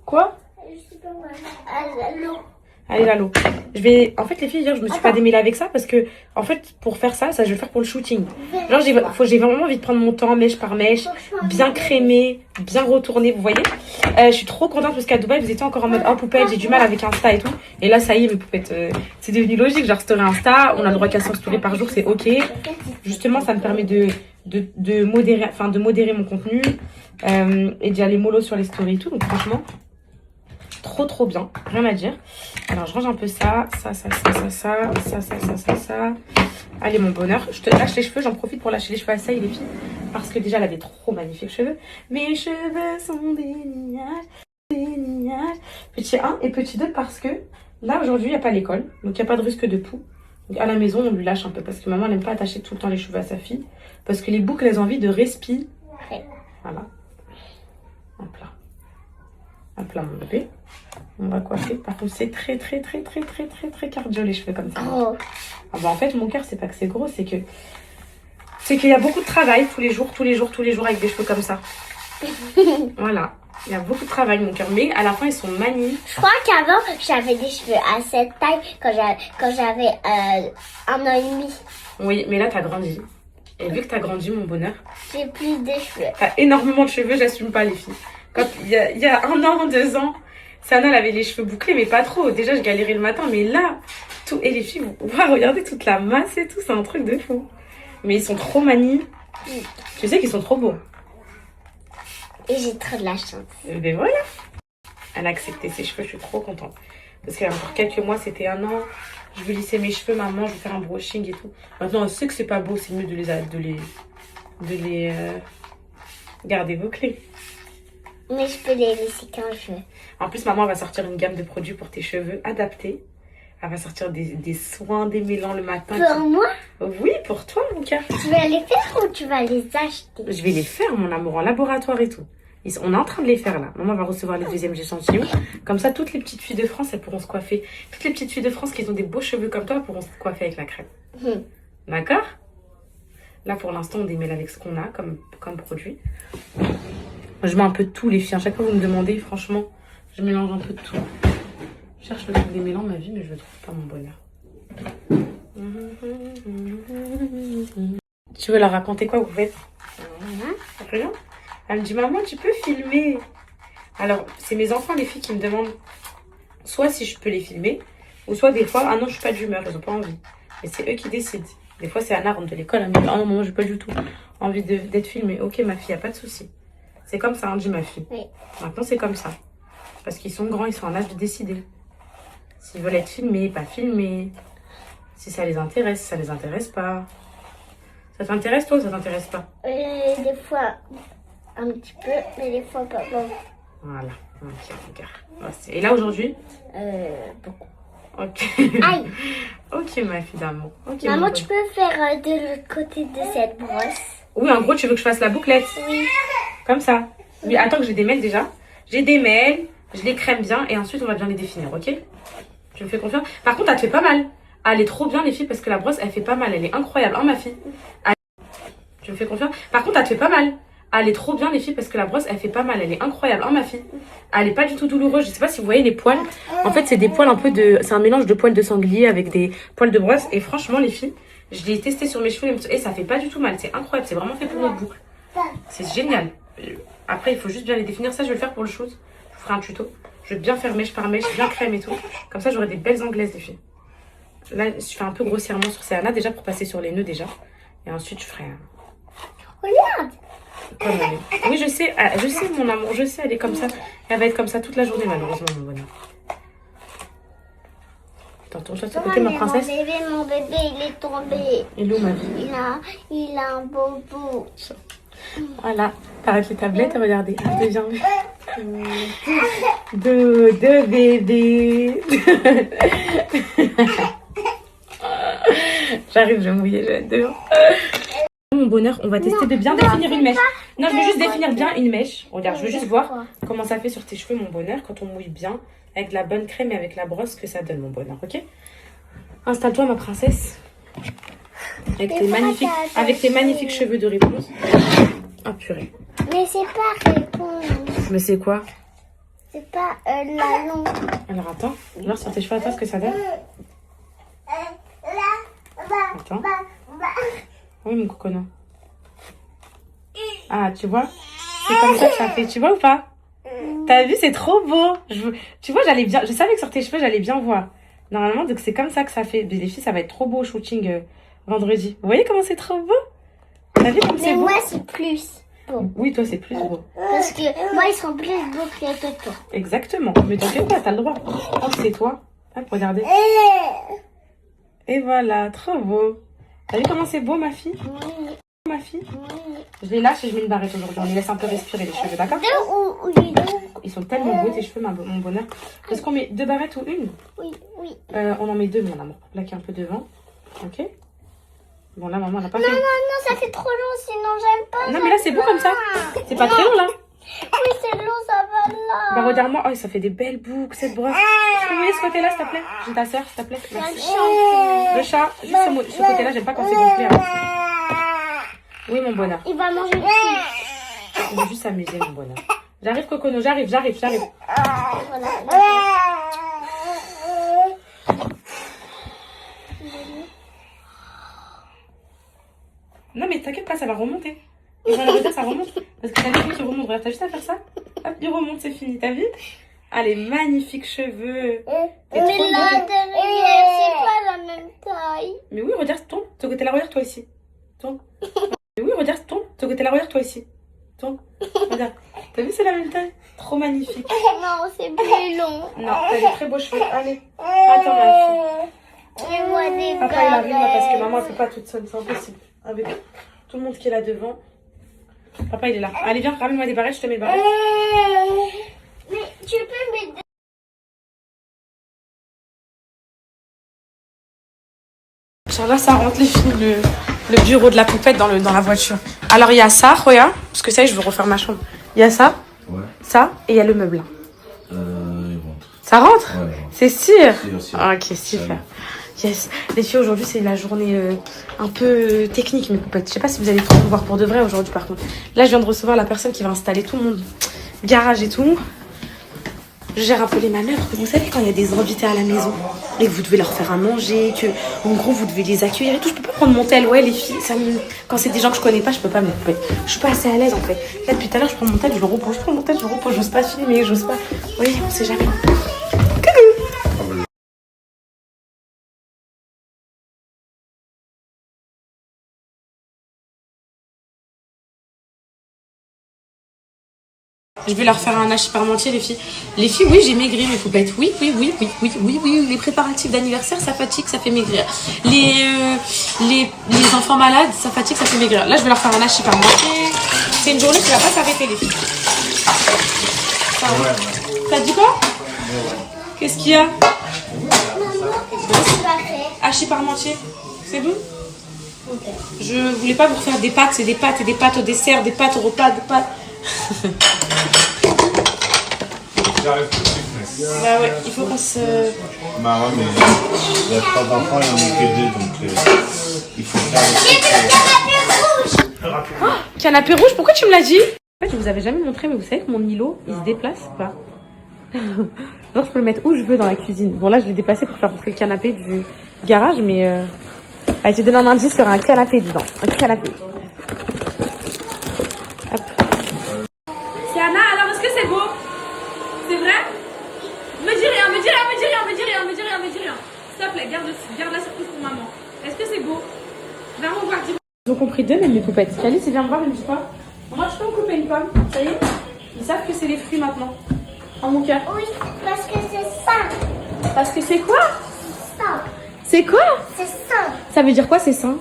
Quoi? Allez, là, l'eau. En fait, les filles, hier, je me suis pas démêlée avec ça parce que, en fait, pour faire ça, je vais le faire pour le shooting. Genre, j'ai vraiment envie de prendre mon temps, mèche par mèche, bien crémé, bien retourné, vous voyez. Je suis trop contente parce qu'à Dubaï, vous étiez encore en mode, oh, poupette, j'ai du mal avec Insta et tout. Et là, ça y est, mes poupettes, c'est devenu logique. Genre, story Insta, on a le droit qu'à 100 stories par jour, c'est ok. Justement, ça me permet de modérer mon contenu et d'y aller mollo sur les stories et tout. Donc, franchement, trop bien. Rien à dire. Alors, je range un peu ça. Allez, mon bonheur. Je te lâche les cheveux. J'en profite pour lâcher les cheveux à ça, les filles. Parce que déjà, elle avait trop magnifiques cheveux. Mes cheveux sont des nuages. Petit 1 et petit 2 parce que là, aujourd'hui, il n'y a pas l'école. Donc, il n'y a pas de risque de poux. Donc, à la maison, on lui lâche un peu. Parce que maman, elle n'aime pas attacher tout le temps les cheveux à sa fille. Parce que les boucles, elles ont envie de respirer. Voilà. Hop là. Hop là, mon bébé. On va coiffer. Par contre, c'est très cardio les cheveux comme ça. Oh. Ah bah, en fait, mon cœur, c'est pas que c'est gros, c'est qu'il y a beaucoup de travail tous les jours avec des cheveux comme ça. Voilà. Il y a beaucoup de travail, mon cœur. Mais à la fin, ils sont magnifiques. Je crois qu'avant, j'avais des cheveux à cette taille quand j'avais 1 an et demi. Oui, mais là, t'as grandi. Et vu que t'as grandi, mon bonheur, J'ai plus de cheveux. t'as énormément de cheveux, j'assume pas, les filles. Quand il y a 1 an, 2 ans, Sana, elle avait les cheveux bouclés, mais pas trop. Déjà, je galérais le matin, mais là, tout. Et les filles, regardez toute la masse et tout, c'est un truc de fou. Mais ils sont trop magnifiques. Tu sais qu'ils sont trop beaux. Et j'ai trop de la chance. Mais voilà. Elle a accepté ses cheveux, je suis trop contente. Parce qu'il y a encore quelques mois, c'était 1 an. Je veux lisser mes cheveux, maman, je veux faire un brushing et tout. Maintenant, elle sait que c'est pas beau, c'est mieux de les garder bouclés. Mais je peux les laisser quand je veux. En plus, maman va sortir une gamme de produits pour tes cheveux adaptés. Elle va sortir des soins démêlants le matin. Pour moi? Oui, pour toi, mon cœur. Tu vas les faire ou tu vas les acheter? Je vais les faire, mon amour, en laboratoire et tout. On est en train de les faire là. Maman va recevoir les 2e échantillons. Comme ça, toutes les petites filles de France, elles pourront se coiffer. Toutes les petites filles de France qui ont des beaux cheveux comme toi, elles pourront se coiffer avec la crème. D'accord? Là, pour l'instant, on démêle avec ce qu'on a comme produit. Je mets un peu de tout, les filles. À chaque fois, vous me demandez, franchement, je mélange un peu de tout. Je cherche le truc démêlant ma vie, mais je ne trouve pas, mon bonheur. Tu veux leur raconter quoi, vous faites? Rien. Elle me dit, maman, tu peux filmer? Alors, c'est mes enfants, les filles, qui me demandent soit si je peux les filmer, ou soit des fois, ah non, je suis pas d'humeur, ils n'ont pas envie. Mais c'est eux qui décident. Des fois, c'est Anna, rentre de l'école, elle me dit, ah non, maman, j'ai pas du tout envie d'être filmée. Ok, ma fille, y a pas de souci. C'est comme ça, hein, dit ma fille. Oui. Maintenant, c'est comme ça. Parce qu'ils sont grands, ils sont en âge de décider. S'ils veulent être filmés, pas filmés. Si ça les intéresse, ça les intéresse pas. Ça t'intéresse, toi, ou ça t'intéresse pas? Des fois, un petit peu, mais des fois pas bon. Voilà. Ok, regarde. Et là, aujourd'hui? Beaucoup. Ok. Aïe! Ok, ma fille d'amour. Ok, Maman, tu peux faire de l'autre côté de cette brosse? Oui, en gros, tu veux que je fasse la bouclette? Oui. Comme ça. Oui, attends que je les démêle déjà. J'ai démêle, je les crème bien et ensuite on va bien les définir, ok? Tu me fais confiance? Par contre, elle te fait pas mal. Ah, elle est trop bien, les filles, parce que la brosse, elle fait pas mal. Elle est incroyable, hein, ma fille? Tu me fais confiance? Par contre, elle te fait pas mal. Ah, elle est trop bien, les filles, parce que la brosse, elle fait pas mal. Elle est incroyable, hein, ma fille? Elle est pas du tout douloureuse. Je sais pas si vous voyez les poils. En fait, c'est des poils un peu de... C'est un mélange de poils de sanglier avec des poils de brosse. Et franchement, les filles, je l'ai testé sur mes cheveux et ça fait pas du tout mal. C'est incroyable. C'est vraiment fait pour notre boucle. C'est génial. Après, il faut juste bien les définir. Ça, je vais le faire pour le shoot. Je vous ferai un tuto. Je vais bien faire mèche par mèche, bien crème et tout. Comme ça, j'aurai des belles anglaises, les filles. Là, je fais un peu grossièrement sur Serena déjà pour passer sur les nœuds déjà. Et ensuite, je ferai... Regarde! Comme elle est. Oui, je sais, mon amour, je sais, elle est comme ça. Elle va être comme ça toute la journée, malheureusement, mon bonheur. Attends, toi, de ce côté, ma princesse. Mon bébé, il est tombé. Il est où, ma vie? Il a un bobo. Voilà, t'arrêtes les tablettes et regardez. Deviens deux bébés. J'arrive, je vais mouiller, je vais être dehors. Mon bonheur, on va tester de bien définir une mèche. Non, je veux juste définir bien une mèche. Regarde, je veux juste voir comment ça fait sur tes cheveux, mon bonheur, quand on mouille bien, avec de la bonne crème et avec la brosse, que ça donne, mon bonheur, ok? Installe-toi, ma princesse. Avec tes magnifiques cheveux de réponse. Oh, purée. Mais c'est pas réponse. Mais c'est quoi? C'est pas la longue. Alors, attends. Voir sur tes cheveux, attends ce que ça donne. Attends. Oui, mon coconut. Ah, tu vois? C'est comme ça que ça fait. Tu vois ou pas? T'as vu, c'est trop beau. Tu vois, j'allais bien... Je savais que sur tes cheveux, j'allais bien voir. Normalement, donc c'est comme ça que ça fait. Mais les filles, ça va être trop beau au shooting vendredi. Vous voyez comment c'est trop beau? T'as vu comme c'est beau? Mais moi, c'est plus. beaux. Oui, toi, c'est plus beau. Parce que moi, ils sont plus beaux que toi. Exactement. Mais t'inquiète pas, t'as le droit. Oh, c'est toi. Hop, regardez. Et voilà, trop beau. T'as vu comment c'est beau, ma fille? Oui, Ma fille? oui. Je les lâche et je mets une barrette aujourd'hui. On les laisse un peu respirer, les cheveux, d'accord? Deux ou une? Ils sont tellement beaux, tes cheveux, mon bonheur. Est-ce qu'on met 2 barrettes ou une? Oui, oui. On en met 2, mon amour, pour plaquer un peu devant. Ok? Bon, là, maman, on n'a pas Non, fait. non, non, ça fait trop long, sinon j'aime pas. Non, mais là, c'est beau comme ça. C'est pas très long, là. Oui, c'est long, ça va là. Bah, regarde-moi. Oh, ça fait des belles boucles, cette brosse. Je peux mettre ce côté-là, s'il te plaît? J'ai ta soeur, s'il te plaît. Merci. Le chat, juste ce côté-là, j'aime pas quand c'est gonflé. Hein. Oui, mon bonheur. Il va manger tout. On va juste s'amuser, mon bonheur. J'arrive, Cocono, j'arrive. Voilà. Non, mais t'inquiète pas, ça va remonter. Et voilà, ça remonte. Parce que t'as les cheveux qui remontent. Regarde, t'as juste à faire ça. Hop, il remonte, c'est fini. T'as vu? Ah, les magnifiques cheveux. Mais là, derrière, c'est pas la même taille. Mais oui, regarde, tourne. Ce côté-là, regarde, toi ici. Tourne. Mais oui, regarde, tourne. Ce côté-là, regarde, toi ici. Tourne. Regarde. T'as vu, c'est la même taille. Trop magnifique. Non, c'est plus long. Non, t'as des très beaux cheveux. Allez. Attends, ma fille. Je vois des Papa, il arrive là parce que barrettes. maman, elle peut pas toute seule. C'est impossible. Avec tout le monde qui est là devant. Papa, il est là. Allez, viens, ramène-moi des barrettes, je te mets les barrettes. Mais tu peux me... Là, ça rentre les filles, le bureau de la poupette dans la voiture. Alors, il y a ça, regarde, parce que ça y est, je veux refaire ma chambre. Il y a ça, Ouais. ça, et il y a le meuble là. Ils rentrent. Ça rentre? Ouais, ouais. C'est sûr? Sûr. Ok, super. Yes. Les filles, aujourd'hui, c'est la journée un peu technique, mes poupettes. Je sais pas si vous allez pouvoir me voir pour de vrai aujourd'hui, par contre. Là, je viens de recevoir la personne qui va installer tout mon garage et tout. Je gère un peu les manœuvres. Vous savez, quand il y a des invités à la maison et que vous devez leur faire à manger, que en gros vous devez les accueillir et tout, je peux pas prendre mon tel. Ouais, les filles, quand c'est des gens que je connais pas, je peux pas me couper. Je suis pas assez à l'aise en fait. Là, depuis tout à l'heure, je prends mon tel, je le repose, je prends mon tel, je le repose. J'ose pas filmer, j'ose pas. Oui, on sait jamais. Je vais leur faire un hachis parmentier, les filles. Les filles, oui, j'ai maigri, mes poupettes. Oui. Les préparatifs d'anniversaire, ça fatigue, ça fait maigrir. Les enfants malades, ça fatigue, ça fait maigrir. Là, je vais leur faire un hachis parmentier. C'est une journée qui va pas s'arrêter, les filles. T'as dit quoi? Qu'est-ce qu'il y a? Maman, qu'est-ce que tu vas faire? Hachis parmentier. C'est bon? Je voulais pas vous refaire des pâtes, c'est des pâtes et des pâtes au dessert, des pâtes au repas, des pâtes. J'arrive tout de suite, mais... Bah ouais, il faut qu'on se... Bah ouais, mais il y a 3 enfants, il n'y en a que 2, donc il faut faire... Canapé rouge, pourquoi tu me l'as dit? En fait, je vous avais jamais montré, mais vous savez que mon îlot, il se déplace ou pas? Alors, je peux le mettre où je veux dans la cuisine. Bon, là, je l'ai déplacé pour faire rentrer le canapé du garage, mais... Allez, je te donne un indice sur un canapé dedans. Un canapé. Hop. Siana, alors, est-ce que c'est beau? C'est vrai? Me dis rien. S'il te plaît, garde la surprise pour maman. Est-ce que c'est beau? Viens me voir, dis-moi. Ils ont compris deux, même mes poupettes. Calice, il vient me voir, il me dit pas. Moi, je peux me couper une pomme. Ça y est? Ils savent que c'est les fruits maintenant. En mon cœur. Oui, parce que c'est ça. Parce que c'est quoi? Ça. C'est quoi? C'est ça. Ça veut dire quoi, c'est sain?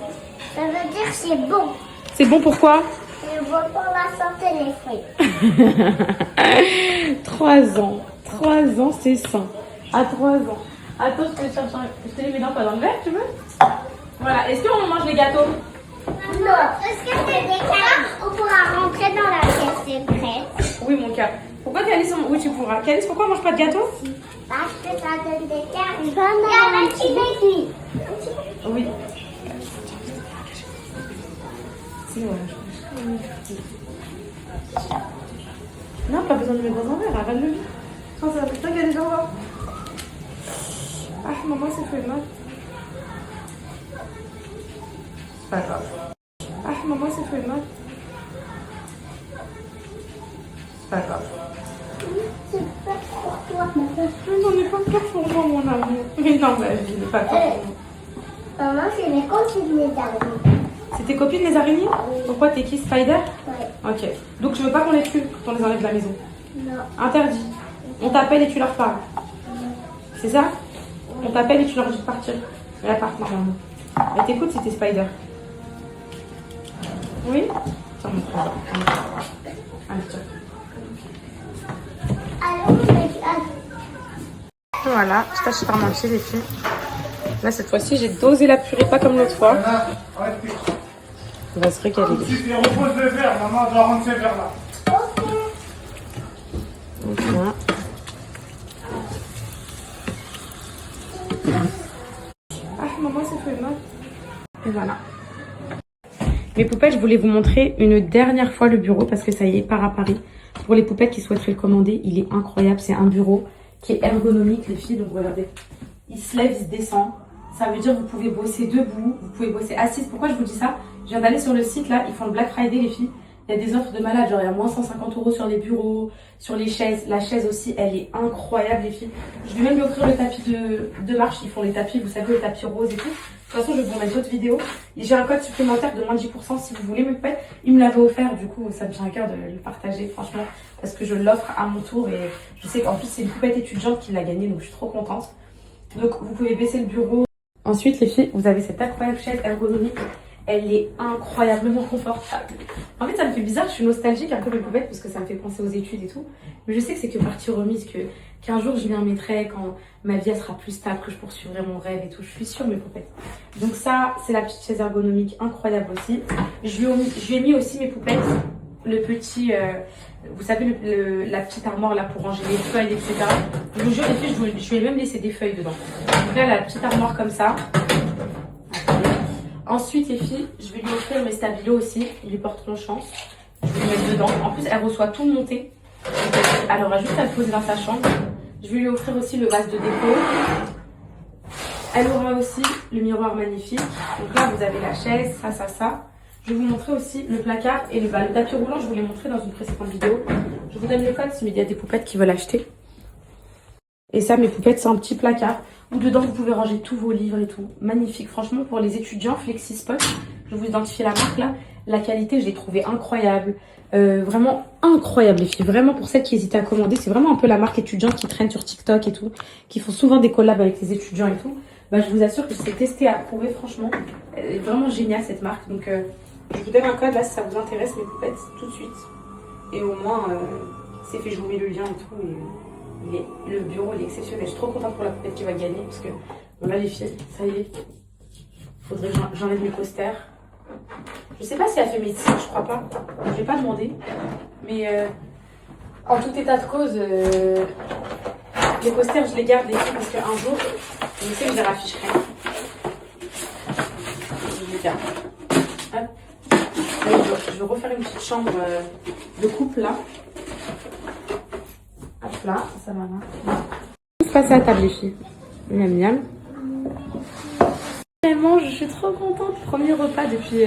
Ça veut dire que c'est bon. C'est bon pourquoi? C'est bon pour la santé, les fruits. 3 ans. 3 ans, c'est sain. À 3 ans. Attends, je te les mets pas dans le verre, tu veux? Voilà. Est-ce qu'on mange les gâteaux? Non. Est-ce que c'est des cartes? On pourra rentrer dans la pièce, c'est prêt. Oui, mon cœur. Pourquoi Calice, oui, tu pourras. Calice, pourquoi on mange pas de gâteau? Parce que ça donne des cartes. Il y a un petit baby. Oui. Non, pas besoin de mettre dans un verre, avale-le. Quand ça va plus tard, il y a des gens là. Ah, maman, c'est fait mal. C'est pas grave. Ah, maman, c'est fait mal. C'est pas grave. C'est pas pour toi. Mais j'en ai pas peur pour moi, mon amour. Mais non, ma vie, n'est pas peur pour moi. Maman, c'est mes copines les araignées. C'est tes copines les araignées? Pourquoi t'es qui, Spider? Ouais. Ok. Donc, tu veux pas qu'on les tue quand on les enlève de la maison? Non. Interdit. On t'appelle et tu leur parles. C'est ça? On t'appelle et tu leur dis de partir. Et elles partent normalement. Elle t'écoute si t'es Spider. Oui? Tiens, mon frère. Allez, tiens. Voilà, je tâche par mentir les filles. Là, cette fois-ci, j'ai dosé la purée, pas comme l'autre fois. On va se régaler. Repose le verre, maman doit rendre ses verres là. Voilà. Ah, maman, ça fait mal. Et voilà. Mes poupettes, je voulais vous montrer une dernière fois le bureau parce que ça y est, part à Paris. Pour les poupettes qui souhaiteraient le commander, il est incroyable. C'est un bureau qui est ergonomique, les filles. Donc regardez, il se lève, il se descend. Ça veut dire que vous pouvez bosser debout, vous pouvez bosser assise. Pourquoi je vous dis ça? Je viens d'aller sur le site là, ils font le Black Friday les filles. Il y a des offres de malade, genre il y a moins 150 € sur les bureaux, sur les chaises. La chaise aussi, elle est incroyable les filles. Je vais même lui offrir le tapis de marche. Ils font les tapis, vous savez, les tapis roses et tout. De toute façon, je vais vous mettre d'autres vidéos. Et j'ai un code supplémentaire de moins de 10% si vous voulez me faire. Il me l'avait offert, du coup, ça me tient à cœur de le partager, franchement. Parce que je l'offre à mon tour et je sais qu'en plus, c'est une poupette étudiante qui l'a gagnée, donc je suis trop contente. Donc, vous pouvez baisser le bureau. Ensuite, les filles, vous avez cette incroyable chaise ergonomique. Elle est incroyablement confortable. En fait, ça me fait bizarre, je suis nostalgique un peu de poupette parce que ça me fait penser aux études et tout. Mais je sais que c'est que partie remise, qu'un jour je m'y remettrai quand ma vie elle sera plus stable, que je poursuivrai mon rêve et tout. Je suis sûre, mes poupettes. Donc ça, c'est la petite chaise ergonomique incroyable aussi. Je lui ai mis aussi mes poupettes, le petit, vous savez, la petite armoire là pour ranger les feuilles, etc. Je vous jure, les filles, je lui ai même laissé des feuilles dedans. Donc là, la petite armoire comme ça. Ensuite, les filles, je vais lui offrir mes stabilos aussi. Ils lui porteront chance. Je vais les mettre dedans. En plus, elle reçoit tout monté. Elle aura juste à le poser dans sa chambre. Je vais lui offrir aussi le vase de dépôt. Elle aura aussi le miroir magnifique. Donc là, vous avez la chaise, ça. Je vais vous montrer aussi le placard et le tapis roulant. Je vous l'ai montré dans une précédente vidéo. Je vous donne le code si il y a des poupettes qui veulent acheter. Et ça, mes poupettes, c'est un petit placard où dedans, vous pouvez ranger tous vos livres et tout. Magnifique. Franchement, pour les étudiants, FlexiSpot, je vais vous identifier la marque là. La qualité, je l'ai trouvée incroyable. Vraiment incroyable, les filles. Vraiment, pour celles qui hésitent à commander, c'est vraiment un peu la marque étudiante qui traîne sur TikTok et tout. Qui font souvent des collabs avec les étudiants et tout. Bah, je vous assure que c'est testé à approuver, franchement. Elle est vraiment géniale, cette marque. Donc, je vous donne un code là si ça vous intéresse, mes poupettes, tout de suite. Et au moins, c'est fait. Je vous mets le lien et tout. Et, le bureau il est exceptionnel. Je suis trop contente pour la poupette qui va gagner parce que bon, là les filles, ça y est. Faudrait que j'enlève mes posters. Je sais pas si elle fait médecine, je crois pas. Je vais pas demander. Mais en tout état de cause, les posters je les garde les filles parce qu'un jour, je sais que je les rafficherai. Je les garde. Hop. Là, je vais refaire une petite chambre de couple là. Hop là, ça va là. Passer à table les filles. Miam miam. Vraiment, je suis trop contente. Premier repas depuis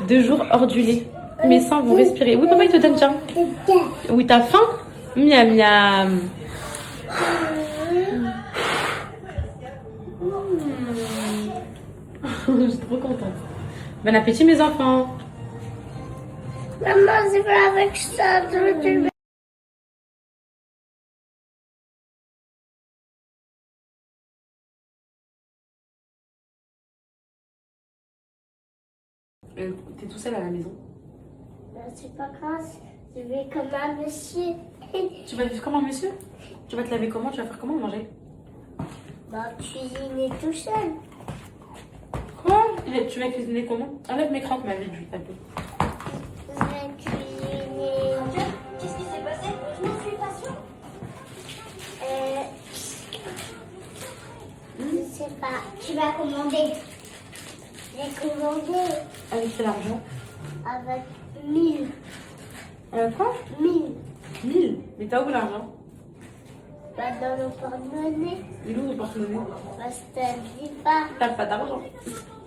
2 jours hors du lait. Mais sans vous respirer. Oui, papa, il te donne tiens. Oui, t'as faim? Miam miam. Je suis trop contente. Bon appétit mes enfants. Maman, c'est pas avec ça. T'es tout seul à la maison? C'est pas grave, je vais comme un monsieur. Tu vas vivre comme un monsieur? Tu vas te laver comment? Tu vas faire comment manger? Bah, cuisiner tout seul. Quoi? Tu vas cuisiner comment? Enlève mes crampes, ma vie, je t'appelle. Je vais cuisiner. Qu'est-ce qui s'est passé? Je n'en suis pas sûre. Je sais pas, tu vas commander. J'ai commandé Avec quel argent? avec 1000. Quoi? 1000. 1000? Mais t'as où l'argent? Bah, dans le porte-monnaie. Il est où le porte-monnaie? Bah, je te dis pas. T'as pas d'argent.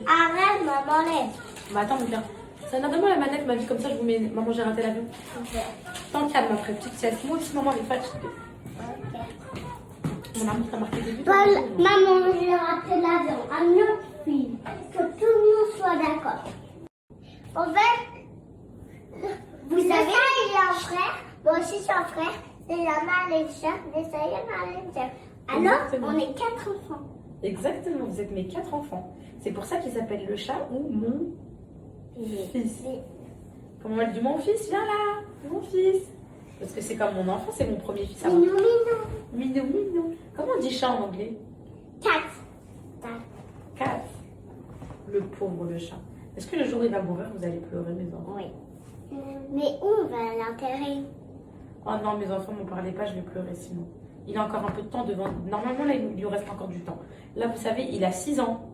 Arrête, maman, laisse. Bah attends, mais bien. Ça n'a donne-moi la manette, ma vie, comme ça je vous mets. Maman, j'ai raté l'avion. Tant calme après, petite sieste. Moi aussi, maman, elle est fatiguée. Mon amour, t'as marqué des buts? Maman, j'ai raté l'avion. Un autre film. Que tout le monde soit d'accord. En fait, Vous avez un frère, moi aussi j'ai un frère, les lamas, les chats, les saïens, les chats. Alors, Exactement. on est 4 enfants. Exactement, vous êtes mes 4 enfants. C'est pour ça qu'ils s'appellent le chat ou mon fils. Comment on dit mon fils, viens là, mon fils. Parce que c'est comme mon enfant, c'est mon premier fils. à moi. Minou, minou. Minou, minou. Comment on dit chat en anglais? 4. Cat. Le pauvre le chat. Est-ce que le jour où il va mourir, vous allez pleurer, mes enfants? Oui. Mais où on va l'enterrer? Oh non, mes enfants, m'en parlez pas, je vais pleurer sinon. Il a encore un peu de temps devant. Normalement, là, il lui reste encore du temps. Là, vous savez, il a 6 ans.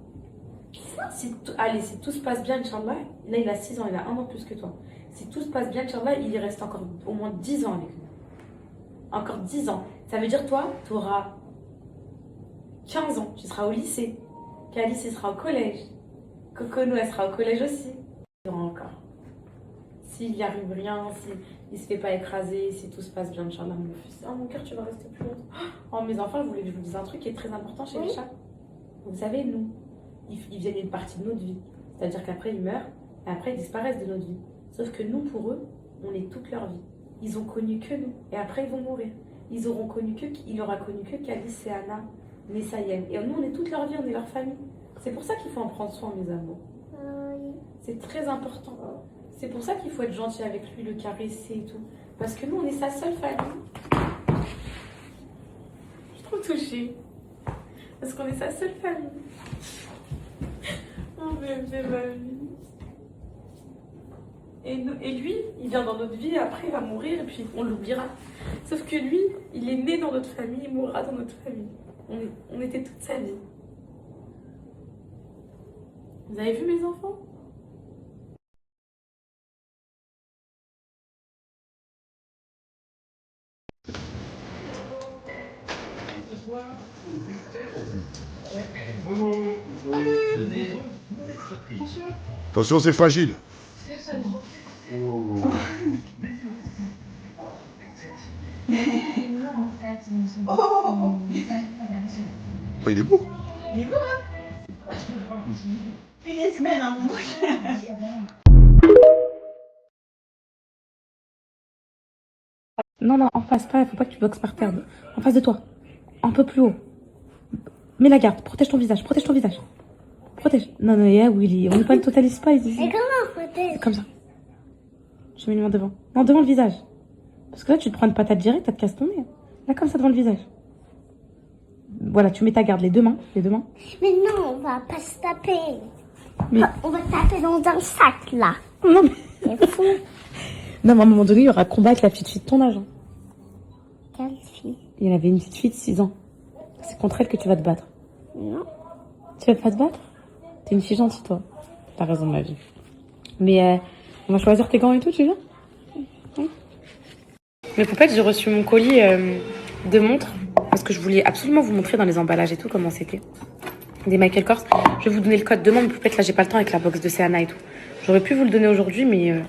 Allez, si tout se passe bien, Inch'Allah, là, il a 6 ans, il a 1 an plus que toi. Si tout se passe bien, Inch'Allah, il y reste encore au moins 10 ans avec nous. Encore 10 ans. Ça veut dire, toi, tu auras 15 ans. Tu seras au lycée. Calice, il sera au collège. Coconou, elle sera au collège aussi. Il y aura encore. S'il n'y arrive rien, s'il ne se fait pas écraser, si tout se passe bien, Inch'Allah, mon fils. Oh, mon cœur, tu vas rester plus longtemps. Oh, mes enfants, je voulais que je vous dise un truc qui est très important chez les chats. Vous savez, nous, ils viennent une partie de notre vie. C'est-à-dire qu'après, ils meurent, et après, ils disparaissent de notre vie. Sauf que nous, pour eux, on est toute leur vie. Ils ont connu que nous, et après, ils vont mourir. Il aura connu que Calice et Anna, Messayem. Et nous, on est toute leur vie, on est leur famille. C'est pour ça qu'il faut en prendre soin, mes amours. C'est très important. C'est pour ça qu'il faut être gentil avec lui, le caresser et tout. Parce que nous, on est sa seule famille. Je suis trop touchée. Parce qu'on est sa seule famille. Mon bébé, ma vie. Et lui, il vient dans notre vie, après il va mourir et puis on l'oubliera. Sauf que lui, il est né dans notre famille, il mourra dans notre famille. On était toute sa vie. Vous avez vu mes enfants? Attention, c'est fragile. Oh, il est beau. Non, non, en face, pas, faut pas que tu boxes par terre. En face de toi. Un peu plus haut. Mets la garde, protège ton visage, protège ton visage. Protège. Non, non, yeah, Willy, on n'est pas le Total Spice ici. Et comment peut-être? Comme ça. Je mets une main devant. Non, devant le visage. Parce que là, tu te prends une patate directe, ça te casse ton nez. Là, comme ça, devant le visage. Voilà, tu mets ta garde, les deux mains. Les deux mains. Mais non, on va pas se taper. Mais... On va taper dans un sac, là. Non, mais... C'est fou. Non, mais à un moment donné, il y aura combat avec la petite fille de ton âge. Hein. Quelle fille? Il y en avait une petite fille de 6 ans. C'est contre elle que tu vas te battre. Non. Tu vas pas te battre? T'es une fille gentille, toi. T'as raison, ma vie. Mais on va choisir tes gants et tout, tu viens? Oui. Mes poupettes, j'ai reçu mon colis de montres. Parce que je voulais absolument vous montrer dans les emballages et tout comment c'était. Des Michael Kors. Je vais vous donner le code demain, mes poupettes. Là, j'ai pas le temps avec la box de Céana et tout. J'aurais pu vous le donner aujourd'hui, mais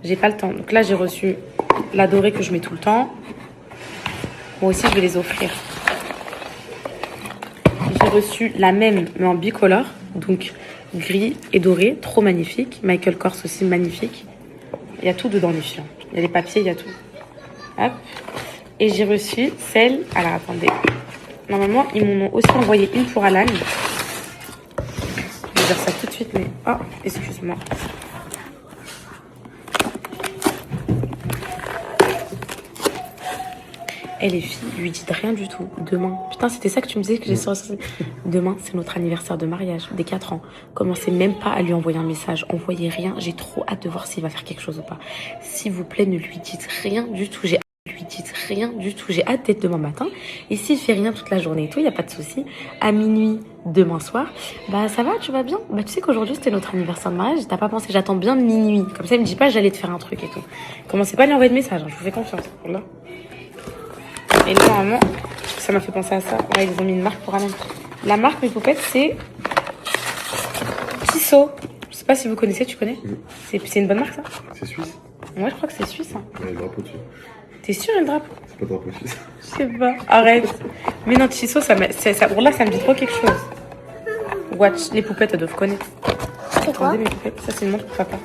j'ai pas le temps. Donc là, j'ai reçu la dorée que je mets tout le temps. Moi aussi, je vais les offrir. J'ai reçu la même, mais en bicolore. Donc, gris et doré. Trop magnifique. Michael Kors aussi, magnifique. Il y a tout dedans, les filles. Il y a les papiers, il y a tout. Hop. Et j'ai reçu celle... Alors, attendez. Normalement, ils m'en ont aussi envoyé une pour Alan. Je vais dire ça tout de suite, mais... Oh, excuse-moi. Et les filles, lui dites rien du tout. Demain. Putain, c'était ça que tu me disais que j'ai sorti. Demain, c'est notre anniversaire de mariage, des 4 ans. Commencez même pas à lui envoyer un message. Envoyez rien. J'ai trop hâte de voir s'il va faire quelque chose ou pas. S'il vous plaît, ne lui dites rien du tout. Lui dites rien du tout. J'ai hâte d'être demain matin. Et s'il fait rien toute la journée et tout, il n'y a pas de souci. À minuit, demain soir, bah ça va, tu vas bien. Bah tu sais qu'aujourd'hui c'était notre anniversaire de mariage. T'as pas pensé, j'attends bien minuit. Comme ça, il me dit pas j'allais te faire un truc et tout. Commencez pas à lui envoyer de message. Hein, je vous fais confiance. Voilà. Et normalement, ça m'a fait penser à ça. Ouais, ils ont mis une marque pour Alan. La marque, mes poupettes, c'est Tissot. Je sais pas si vous connaissez, tu connais? C'est une bonne marque, ça? C'est suisse? Ouais, je crois que c'est suisse. Hein. Il y a le drapeau dessus. T'es sûr, il y a le drapeau? C'est pas le drapeau suisse. Je sais pas. Arrête. Mais non, Tissot, ça pour là, ça me dit trop quelque chose. Watch, les poupettes, elles doivent connaître. C'est quoi? Attendez, mes poupettes. Ça, c'est une montre pour papa.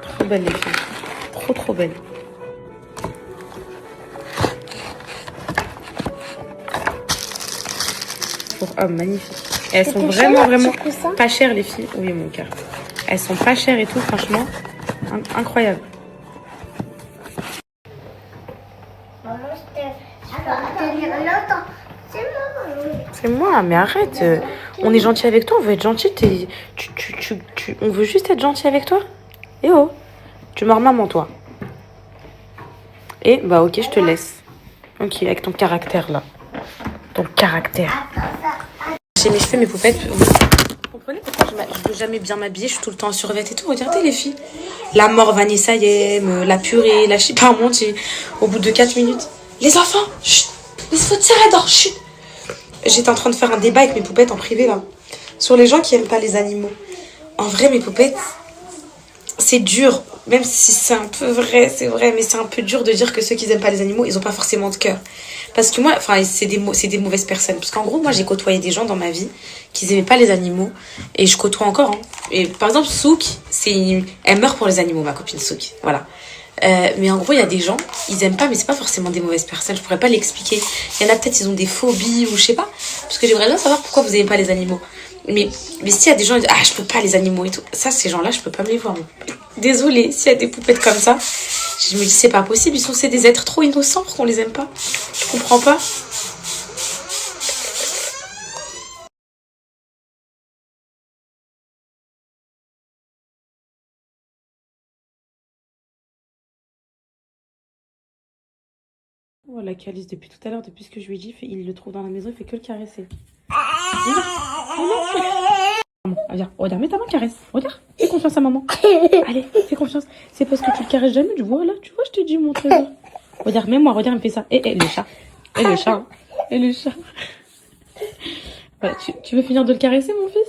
Trop belle, les filles. trop belles. Pour hommes, magnifiques. Et elles sont C'était vraiment, cher, vraiment petit coussin. pas chères, les filles. Oui, mon cœur. Elles sont pas chères et tout, franchement. Incroyable. Maman, je peux tenir longtemps. C'est moi. C'est moi, mais arrête. On est gentil avec toi, on veut être gentil. On veut juste être gentil avec toi. Eh oh, tu mords maman, toi. Et bah ok, je te laisse. Ok, avec ton caractère là. Ton caractère. J'ai mes cheveux, mes poupettes. Vous comprenez pourquoi je veux jamais bien m'habiller? Je suis tout le temps en survêt et tout. Regardez les filles. La mort Vanessa Yem, la purée, la chipa montée. Au bout de 4 minutes. Les enfants, chut, il faut tirer d'or, chut. J'étais en train de faire un débat avec mes poupettes en privé là. Sur les gens qui aiment pas les animaux. En vrai, mes poupettes, c'est dur. Même si c'est un peu vrai, c'est vrai, mais c'est un peu dur de dire que ceux qui n'aiment pas les animaux, ils ont pas forcément de cœur. Parce que moi, enfin, c'est des mauvaises personnes. Parce qu'en gros, moi, j'ai côtoyé des gens dans ma vie qui n'aimaient pas les animaux. Et je côtoie encore. Hein. Et par exemple, Souk, elle meurt pour les animaux, ma copine Souk. Voilà. Mais en gros, il y a des gens, ils aiment pas, mais c'est pas forcément des mauvaises personnes. Je pourrais pas l'expliquer. Il y en a peut-être, ils ont des phobies ou je sais pas. Parce que j'aimerais bien savoir pourquoi vous aimez pas les animaux. Mais s'il y a des gens qui disent, ah, je peux pas les animaux et tout. Ça, ces gens-là, je peux pas me les voir. Désolée, s'il y a des poupettes comme ça, je me dis, c'est pas possible. C'est des êtres trop innocents pour qu'on les aime pas. Je comprends pas. Voilà, Calice, depuis tout à l'heure, depuis ce que je lui ai dit, il le trouve dans la maison, il fait que le caresser. Regarde, regarde, mets ta main, caresse. Regarde, fais confiance à maman. Allez, fais confiance. C'est parce que tu le caresses jamais, tu vois, là, tu vois, je te dis, mon trésor. Regarde, même moi, regarde, il me fait ça. Le chat. Le chat. Hein. Le chat. Voilà, tu veux finir de le caresser, mon fils?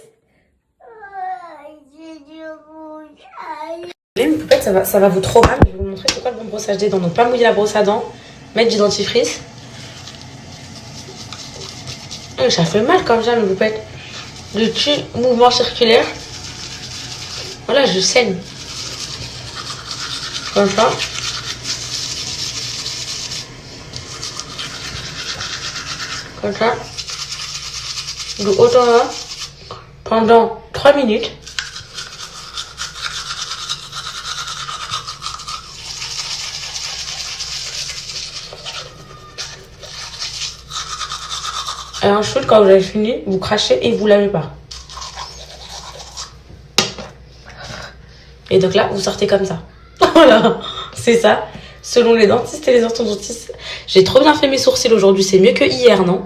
Une poupette, ça va vous trop mal. Je vais vous montrer c'est quoi le bon brossage des dents. Donc, pas mouiller la brosse à dents, mettre du dentifrice. Ça fait mal comme ça, mes poupettes. De petits mouvements circulaires. Voilà, je saigne. Comme ça. Comme ça. De haut en bas. Pendant 3 minutes. Et ensuite, quand vous avez fini, vous crachez et vous lavez pas. Et donc là, vous sortez comme ça. Voilà, c'est ça. Selon les dentistes et les orthodontistes. J'ai trop bien fait mes sourcils aujourd'hui. C'est mieux que hier, non?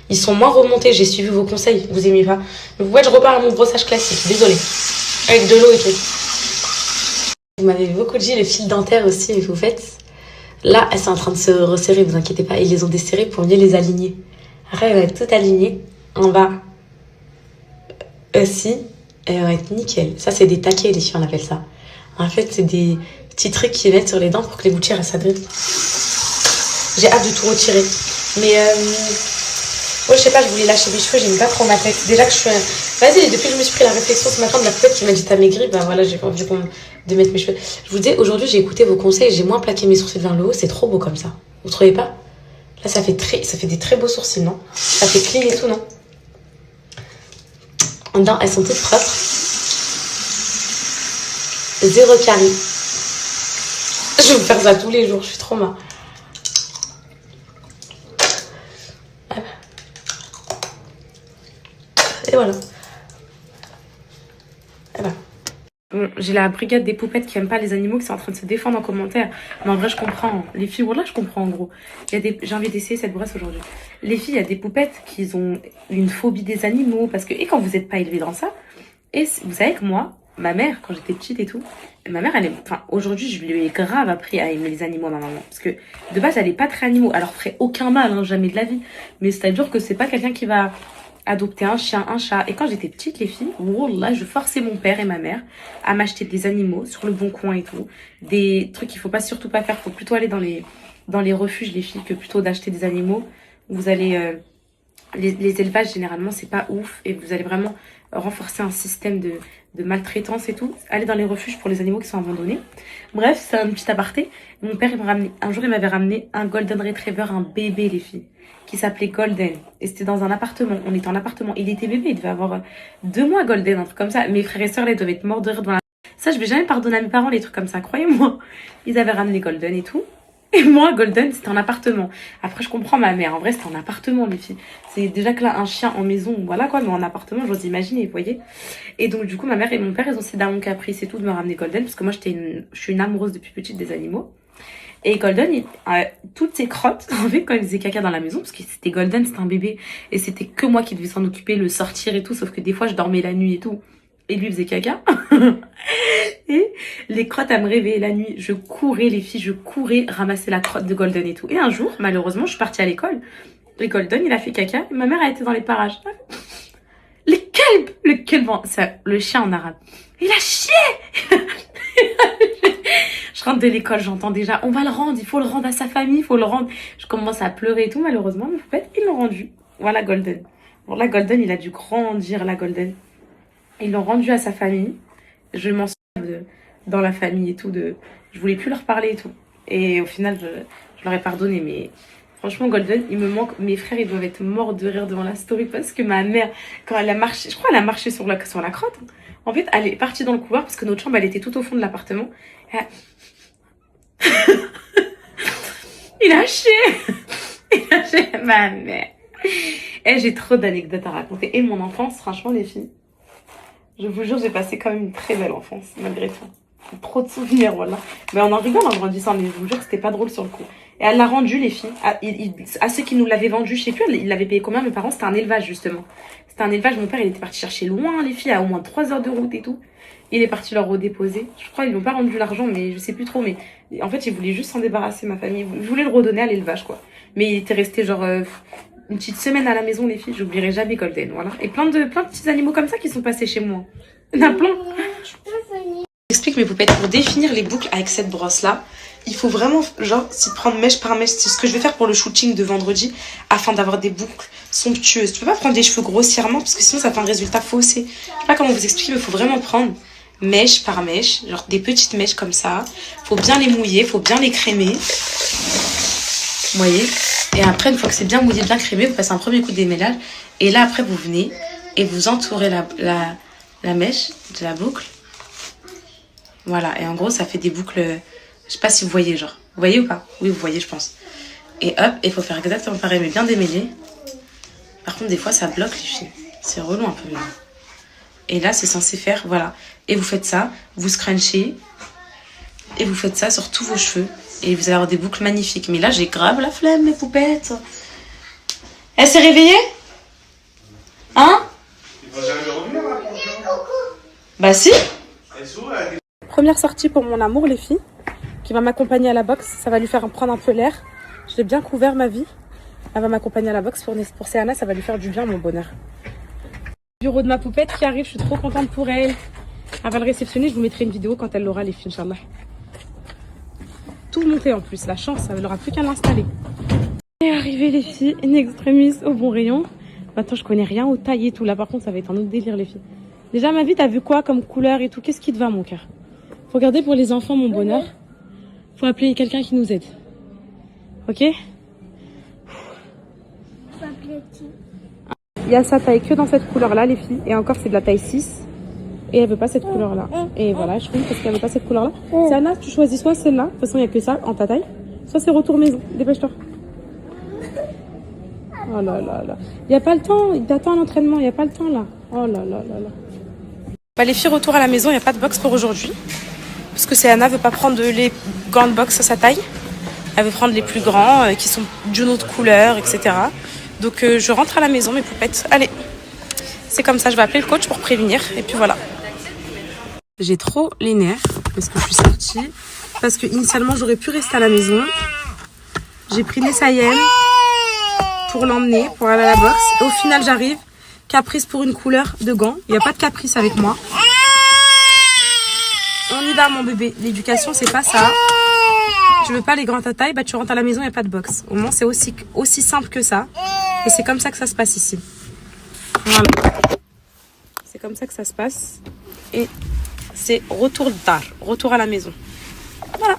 Ils sont moins remontés. J'ai suivi vos conseils. Vous aimez pas? Donc, ouais, je repars à mon brossage classique. Désolée. Avec de l'eau et tout. Vous m'avez beaucoup dit les fils dentaires aussi, mais vous faites. Là, elles sont en train de se resserrer. Vous inquiétez pas. Ils les ont desserrés pour mieux les aligner. Après, elle va être tout alignée. En bas, aussi, elle va être nickel. Ça, c'est des taquets, les filles, on appelle ça. En fait, c'est des petits trucs qu'ils mettent sur les dents pour que les gouttières, elles s'adressent. J'ai hâte de tout retirer. Mais, ouais, je sais pas, je voulais lâcher mes cheveux, j'aime pas trop ma tête. Déjà que je suis... Vas-y, depuis que je me suis pris la réflexion ce matin de la poupette qui m'a dit t'as maigri, ben voilà, j'ai pas envie de mettre mes cheveux. Je vous dis, aujourd'hui, j'ai écouté vos conseils, j'ai moins plaqué mes sourcils vers le haut, c'est trop beau comme ça. Vous trouvez pas? Là, ça fait des très beaux sourcils, non? Ça fait clean et tout, non? En dedans, elles sont toutes propres. 0 carie. Je vais me faire ça tous les jours, je suis trop marre. Et voilà. Et voilà. Bon, j'ai la brigade des poupettes qui aiment pas les animaux qui sont en train de se défendre en commentaire. Mais en vrai, je comprends. Les filles, voilà, je comprends en gros. J'ai envie d'essayer cette brosse aujourd'hui. Les filles, il y a des poupettes qui ont une phobie des animaux. Parce que, et quand vous n'êtes pas élevé dans ça, et vous savez que moi, ma mère, quand j'étais petite et tout, ma mère, aujourd'hui, je lui ai grave appris à aimer les animaux à ma maman. Parce que de base, elle est pas très animaux. Alors, ferait aucun mal, hein, jamais de la vie. Mais c'est-à-dire que c'est pas quelqu'un qui va adopter un chien, un chat. Et quand j'étais petite, les filles, là, je forçais mon père et ma mère à m'acheter des animaux sur le bon coin et tout. Des trucs qu'il faut pas surtout pas faire. Faut plutôt aller dans les refuges, les filles, que plutôt d'acheter des animaux. Vous allez... les élevages, généralement, c'est pas ouf. Et vous allez vraiment renforcer un système de maltraitance et tout. Aller dans les refuges pour les animaux qui sont abandonnés. Bref, c'est un petit aparté. Mon père, un jour, il m'avait ramené un Golden Retriever, un bébé, les filles, qui s'appelait Golden. Et c'était dans un appartement. On était en appartement. Il était bébé, il devait avoir 2 mois, Golden, un truc comme ça. Mes frères et sœurs, là, ils devaient être morts de rire devant la... Ça, je vais jamais pardonner à mes parents, les trucs comme ça, croyez-moi. Ils avaient ramené Golden et tout. Et moi, Golden, c'était en appartement. Après, je comprends ma mère. En vrai, c'était en appartement, les filles. C'est déjà que là, un chien en maison, voilà quoi, mais en appartement, j'ose imaginer, vous voyez. Et donc, du coup, ma mère et mon père, ils ont cédé à mon caprice et tout de me ramener Golden, parce que moi, je suis une amoureuse depuis petite des animaux. Et Golden, toutes ses crottes, en fait, quand il faisait caca dans la maison, parce que c'était Golden, c'était un bébé, et c'était que moi qui devais s'en occuper, le sortir et tout, sauf que des fois, je dormais la nuit et tout. Et lui faisait caca. Et les crottes à me réveiller la nuit. Je courais, les filles, je courais ramasser la crotte de Golden et tout. Et un jour, malheureusement, je suis partie à l'école. Et Golden, il a fait caca. Et ma mère a été dans les parages. Le kelb, le chien en arabe. Il a chié. Je rentre de l'école, j'entends déjà, on va le rendre, il faut le rendre à sa famille, il faut le rendre. Je commence à pleurer et tout, malheureusement, mais peut-être ils l'ont rendu. Voilà Golden. Bon, la Golden, il a dû grandir, la Golden. Ils l'ont rendu à sa famille. Je m'en souviens dans la famille et tout. Je voulais plus leur parler et tout. Et au final, je leur ai pardonné. Mais franchement, Golden, il me manque. Mes frères, ils doivent être morts de rire devant la story. Parce que ma mère, quand elle a marché, je crois qu'elle a marché sur la crotte. En fait, elle est partie dans le couloir parce que notre chambre, elle était tout au fond de l'appartement. Il a chié. Il a chié, ma mère. Et j'ai trop d'anecdotes à raconter. Et mon enfance, franchement, les filles. Je vous jure, j'ai passé quand même une très belle enfance, malgré tout. Trop de souvenirs, voilà. Mais on en rigole en grandissant, mais je vous jure que c'était pas drôle sur le coup. Et elle l'a rendu, les filles, à ceux qui nous l'avaient vendu, je sais plus, ils l'avaient payé combien, mes parents, c'était un élevage, justement. C'était un élevage, mon père, il était parti chercher loin, les filles, à au moins 3 heures de route et tout. Il est parti leur redéposer. Je crois qu'ils n'ont pas rendu l'argent, mais je sais plus trop, mais en fait, ils voulaient juste s'en débarrasser, ma famille. Je voulais le redonner à l'élevage, quoi. Mais il était resté genre... une petite semaine à la maison, les filles, j'oublierai jamais Golden, voilà. Et plein de petits animaux comme ça qui sont passés chez moi. Il y en a plein. J'explique mes poupettes, pour définir les boucles avec cette brosse-là, il faut vraiment, genre, s'y prendre mèche par mèche. C'est ce que je vais faire pour le shooting de vendredi, afin d'avoir des boucles somptueuses. Tu peux pas prendre des cheveux grossièrement, parce que sinon ça fait un résultat faussé. Je sais pas comment vous expliquer, mais il faut vraiment prendre mèche par mèche, genre des petites mèches comme ça. Faut bien les mouiller, faut bien les crémer. Vous voyez ? Et après, une fois que c'est bien mouillé, bien crémé, vous passez un premier coup de démêlage. Et là, après, vous venez et vous entourez la mèche de la boucle. Voilà. Et en gros, ça fait des boucles... Je sais pas si vous voyez, genre. Vous voyez ou pas? Oui, vous voyez, je pense. Et hop, il faut faire exactement pareil, mais bien démêlé. Par contre, des fois, ça bloque, les filles. C'est relou un peu. Et là, c'est censé faire... Voilà. Et vous faites ça, vous scrunchez. Et vous faites ça sur tous vos cheveux. Et vous allez avoir des boucles magnifiques. Mais là, j'ai grave la flemme, mes poupettes. Elle s'est réveillée? Hein? Bah si. Première sortie pour mon amour, les filles, qui va m'accompagner à la boxe. Ça va lui faire prendre un peu l'air. Je l'ai bien couvert, ma vie. Elle va m'accompagner à la boxe pour Céana. Ça va lui faire du bien, mon bonheur. Bureau de ma poupette qui arrive. Je suis trop contente pour elle. Elle va le réceptionner. Je vous mettrai une vidéo quand elle l'aura, les filles, Inch'Allah. Tout monté en plus, la chance, ça n'aura plus qu'à l'installer. Et arrivé les filles, in extremis au bon rayon. Maintenant je connais rien aux tailles et tout, là par contre ça va être un autre délire les filles. Déjà ma vie, t'as vu quoi comme couleur et tout? Qu'est-ce qui te va mon cœur? Faut regarder pour les enfants mon bonheur. Faut appeler quelqu'un qui nous aide. Ok? Il y a sa taille que dans cette couleur là les filles. Et encore c'est de la taille 6. Et elle veut pas cette couleur là. Et voilà, je trouve parce qu'elle veut pas cette couleur là. C'est Anna, tu choisis soit celle-là, de toute façon il n'y a que ça en ta taille, soit c'est retour maison. Dépêche-toi. Oh là là là. Il n'y a pas le temps, il t'attend à l'entraînement, il n'y a pas le temps là. Oh là là là là. Bah, les filles, retour à la maison, il n'y a pas de box pour aujourd'hui. Parce que c'est Anna veut pas prendre les grandes box à sa taille. Elle veut prendre les plus grands qui sont d'une autre couleur, etc. Donc je rentre à la maison, mes poupettes. Allez, c'est comme ça, je vais appeler le coach pour prévenir. Et puis voilà. J'ai trop les nerfs parce que je suis sortie. Parce que initialement, j'aurais pu rester à la maison. J'ai pris Nessayem pour l'emmener, pour aller à la boxe. Et au final, j'arrive. Caprice pour une couleur de gants. Il n'y a pas de caprice avec moi. On y va, mon bébé. L'éducation, c'est pas ça. Tu veux pas les grands à taille, bah tu rentres à la maison, il n'y a pas de boxe. Au moins, c'est aussi simple que ça. Et c'est comme ça que ça se passe ici. Voilà. C'est comme ça que ça se passe. Et c'est retour tard, retour à la maison. Voilà.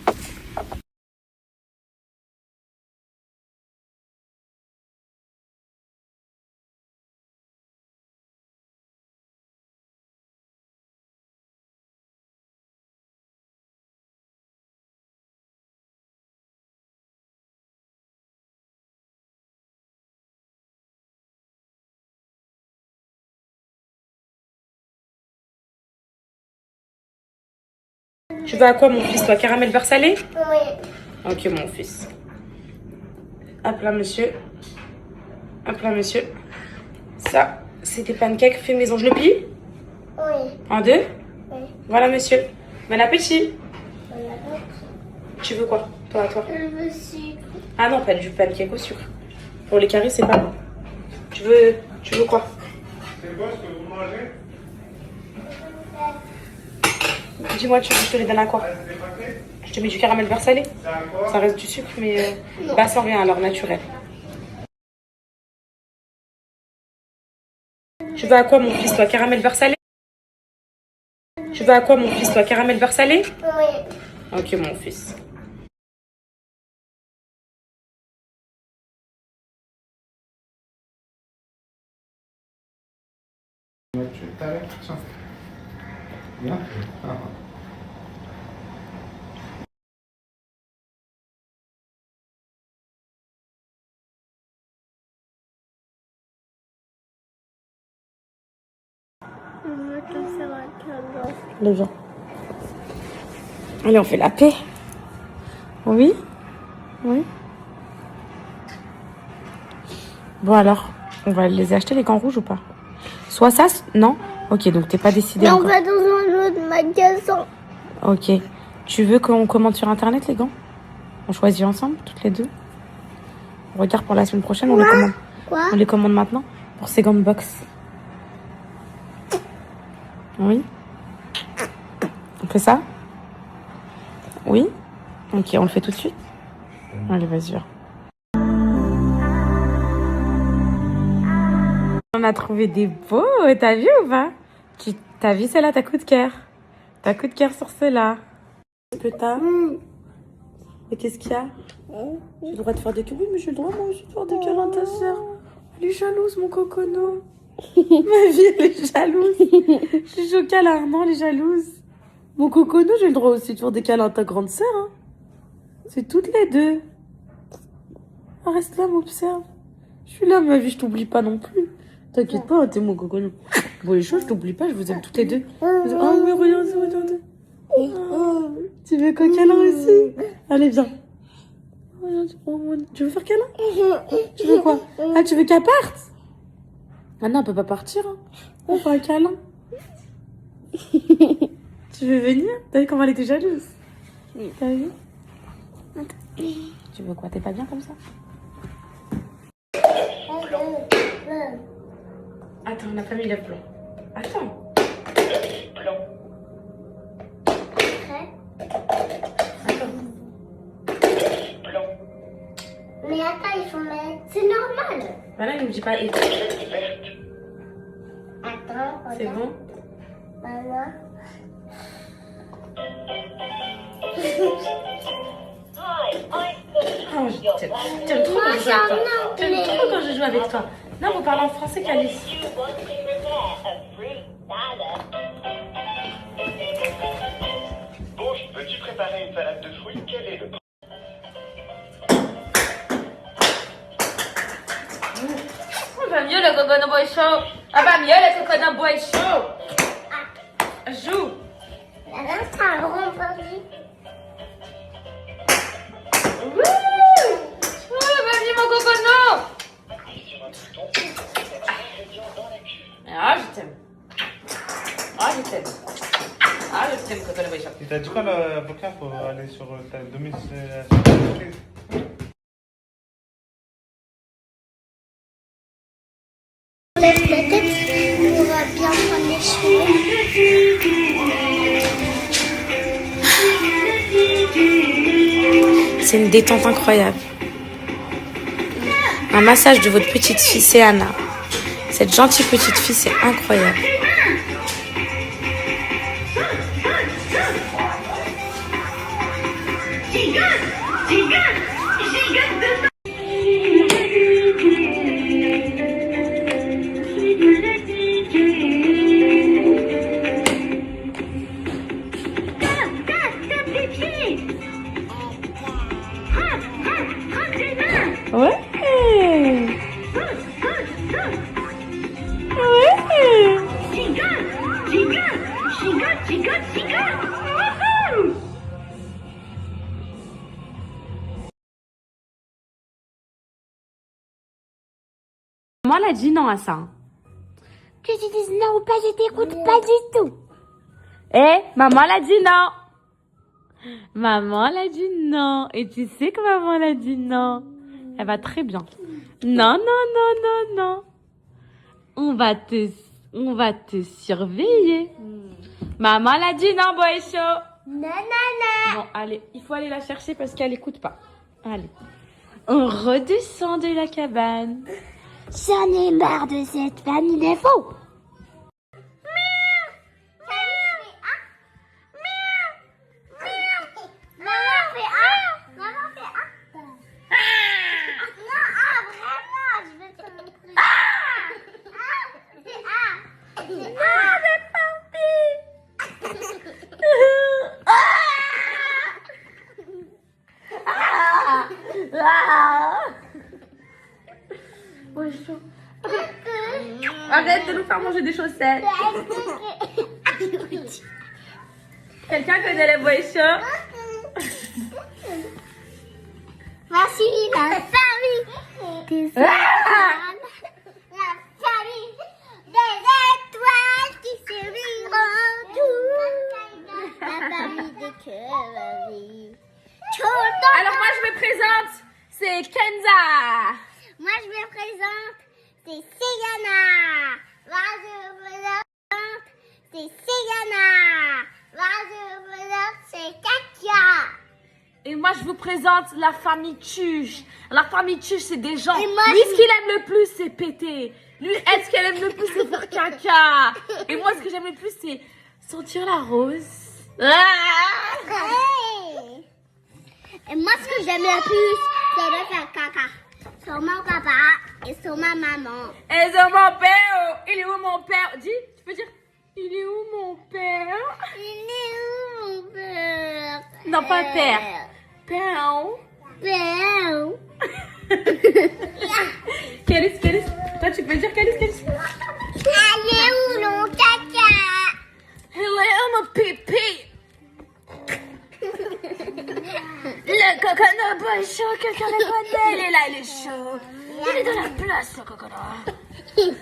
Tu veux à quoi, mon fils, toi? Caramel beurre salé? Oui. Ok, mon fils. Hop là, monsieur. Hop là, monsieur. Ça, c'est des pancakes faits maison. Je le plie? Oui. En deux? Oui. Voilà, monsieur. Bon appétit. On a d'autres. Tu veux quoi, toi, à toi? Je veux sucre. Ah non, pas du pancake au sucre. Pour les caries, c'est pas bon. Tu veux quoi? C'est quoi ce que vous mangez? Dis-moi, tu veux que je te les donne à quoi? Je te mets du caramel beurre salé. C'est à quoi? Ça reste du sucre, mais bah sans rien, alors naturel. Tu veux à quoi, mon fils, toi? Caramel beurre salé? Tu veux à quoi, mon fils, toi? Caramel beurre salé? Oui. Ok, mon fils. Tu es avec ça. Bien. Je veux te faire un câlin. Le vent. Allez, on fait la paix. Oui? Oui? Bon alors, on va les acheter les gants rouges ou pas? Soit ça, non? Ok, donc t'es pas décidé Mais on encore. va dans un autre magasin. Ok. Tu veux qu'on commande sur internet les gants? On choisit ensemble, toutes les deux? On regarde pour la semaine prochaine, on les commande. Quoi? On les commande maintenant pour ces gants de boxe. Oui? On fait ça? Oui? Ok, on le fait tout de suite? Allez, vas-y, viens. On a trouvé des beaux, t'as vu ou pas? T'as vu celle-là, t'as coup de cœur? T'as coup de cœur sur celle-là? Est-ce que t'as? Mais qu'est-ce qu'il y a? J'ai le droit de faire des câlins, mais j'ai le droit moi aussi de faire des câlins à ta soeur. Elle est jalouse, mon cocono. Ma vie, elle est jalouse. Je suis choquée à la non, elle est jalouse. Mon cocono, j'ai le droit aussi de faire des câlins à ta grande sœur. Hein. C'est toutes les deux. Ah, reste là, m'observe. Je suis là, ma vie, je t'oublie pas non plus. T'inquiète pas, t'es mon cocono. Bon, les choses, je t'oublie pas, je vous aime toutes les deux. Oh, mais regarde. Oh, tu veux quoi câlin aussi? Allez, viens. Tu veux faire câlin? Tu veux quoi? Ah, tu veux qu'elle parte? Ah non, elle peut pas partir. Hein. On fait un câlin. Tu veux venir? T'as vu comment elle était jalouse? T'as vu? Tu veux quoi? T'es pas bien comme ça? Attends, on n'a pas mis le blanc. Attends. Blanc. Attends. Blanc. Mais attends, il faut mettre... C'est normal. Voilà, il me dit pas et. Attends, C'est regarde. bon? Voilà. Oh, je t'aime. J'aime trop quand je joue avec toi. J'aime trop quand je joue avec toi. Non, vous parlez en français, Calice. Bon, veux-tu préparer une salade de fruits? Quel est le... Va mieux le coconut boy show. Ah va mieux le coconut boy show. Joue. Là, c'est un rond perdu. Vas-y mon coconut. Ah je t'aime. Ah je t'aime. Ah je t'aime coconut boy show. Il t'a dit quoi l'avocat pour aller sur ta domicile? Lève la tête, on va bien prendre les cheveux. C'est une détente incroyable. Un massage de votre petite fille, c'est Anna. Cette gentille petite fille, c'est incroyable. Ouais. Maman elle a dit non à ça. Que tu dises non ou pas, je t'écoute pas du tout. Eh, maman elle a dit non. Maman elle a dit non. Et tu sais que maman elle a dit non. Elle va très bien. Non, non, non, non, non. On va te surveiller. Maman elle a dit non, Boécho. Non, non, non. Bon, allez, il faut aller la chercher parce qu'elle écoute pas. Allez. On redescend de la cabane. J'en ai marre de cette famille de fous. Arrête de nous faire manger des chaussettes. Quelqu'un connaît les Boécho? Voici la famille des étoiles. La famille des étoiles qui se vivront tout. La famille des cœurs. Alors moi je me présente, c'est Kenza. Moi je me présente, c'est Ségana. Moi je me présente, c'est Ségana. Moi je me présente, c'est Katia. Et moi je vous présente la famille Tuche. La famille Tuche c'est des gens. Et moi, Lui ce qu'il aime le plus c'est péter. Lui elle ce qu'elle aime le plus c'est faire caca. Et moi ce que j'aime le plus c'est sentir la rose. Hey. Et moi, ce que j'aime le plus, c'est de faire caca sur mon papa et sur ma maman. Et sur mon père. Il est où mon père? Dis, tu peux dire, il est où mon père? Il est où mon père? Non, pas père. Père. Père. Kélis. Toi, tu peux dire Kélis. Elle est où mon caca? Il est où mon pipi? Le coconut boy chaud, quelqu'un le connaît. Il est là, il est chaud. Il est dans la place, le coconut.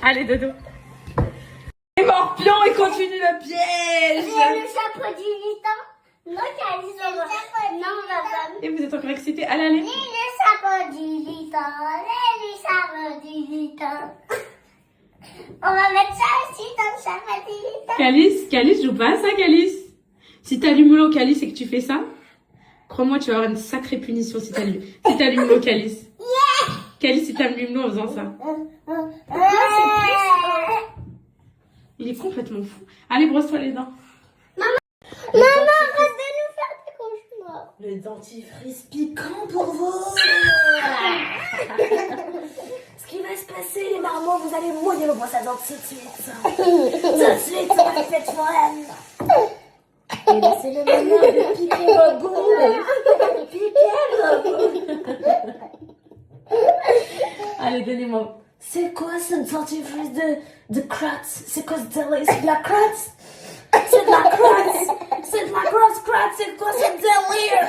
Allez, dodo. Les morpions, il continue le piège. C'est le chapeau du lutin. Non, Calice, c'est le chapeau. Non, papa. Et vous êtes encore excités? Allez. Le chapeau du lutin. Le chapeau du lutin. On va mettre ça aussi dans le chapeau du lutin. Calice, joue pas à ça, Calice. Si t'allumes l'eau, Calice, et que tu fais ça, crois-moi, tu vas avoir une sacrée punition si t'allumes l'eau, Calice. Calice, si t'allumes l'eau en faisant ça. Il est complètement fou. Allez, brosse-toi les dents. Maman, arrête de nous faire des cauchemars. Le dentifrice piquant pour vous. Ce qui va se passer, les marmots, vous allez mouiller le brosse à dents tout de suite. Tout de suite, ça va être fait pour elle. Et là, c'est le moment de piquer vos boules. Piquer vos boules. Allez, donnez-moi. C'est quoi ce dentifrice de crotte? C'est quoi ce délire? C'est de la crotte? C'est de la crotte? C'est de la grosse crotte? C'est quoi ce délire?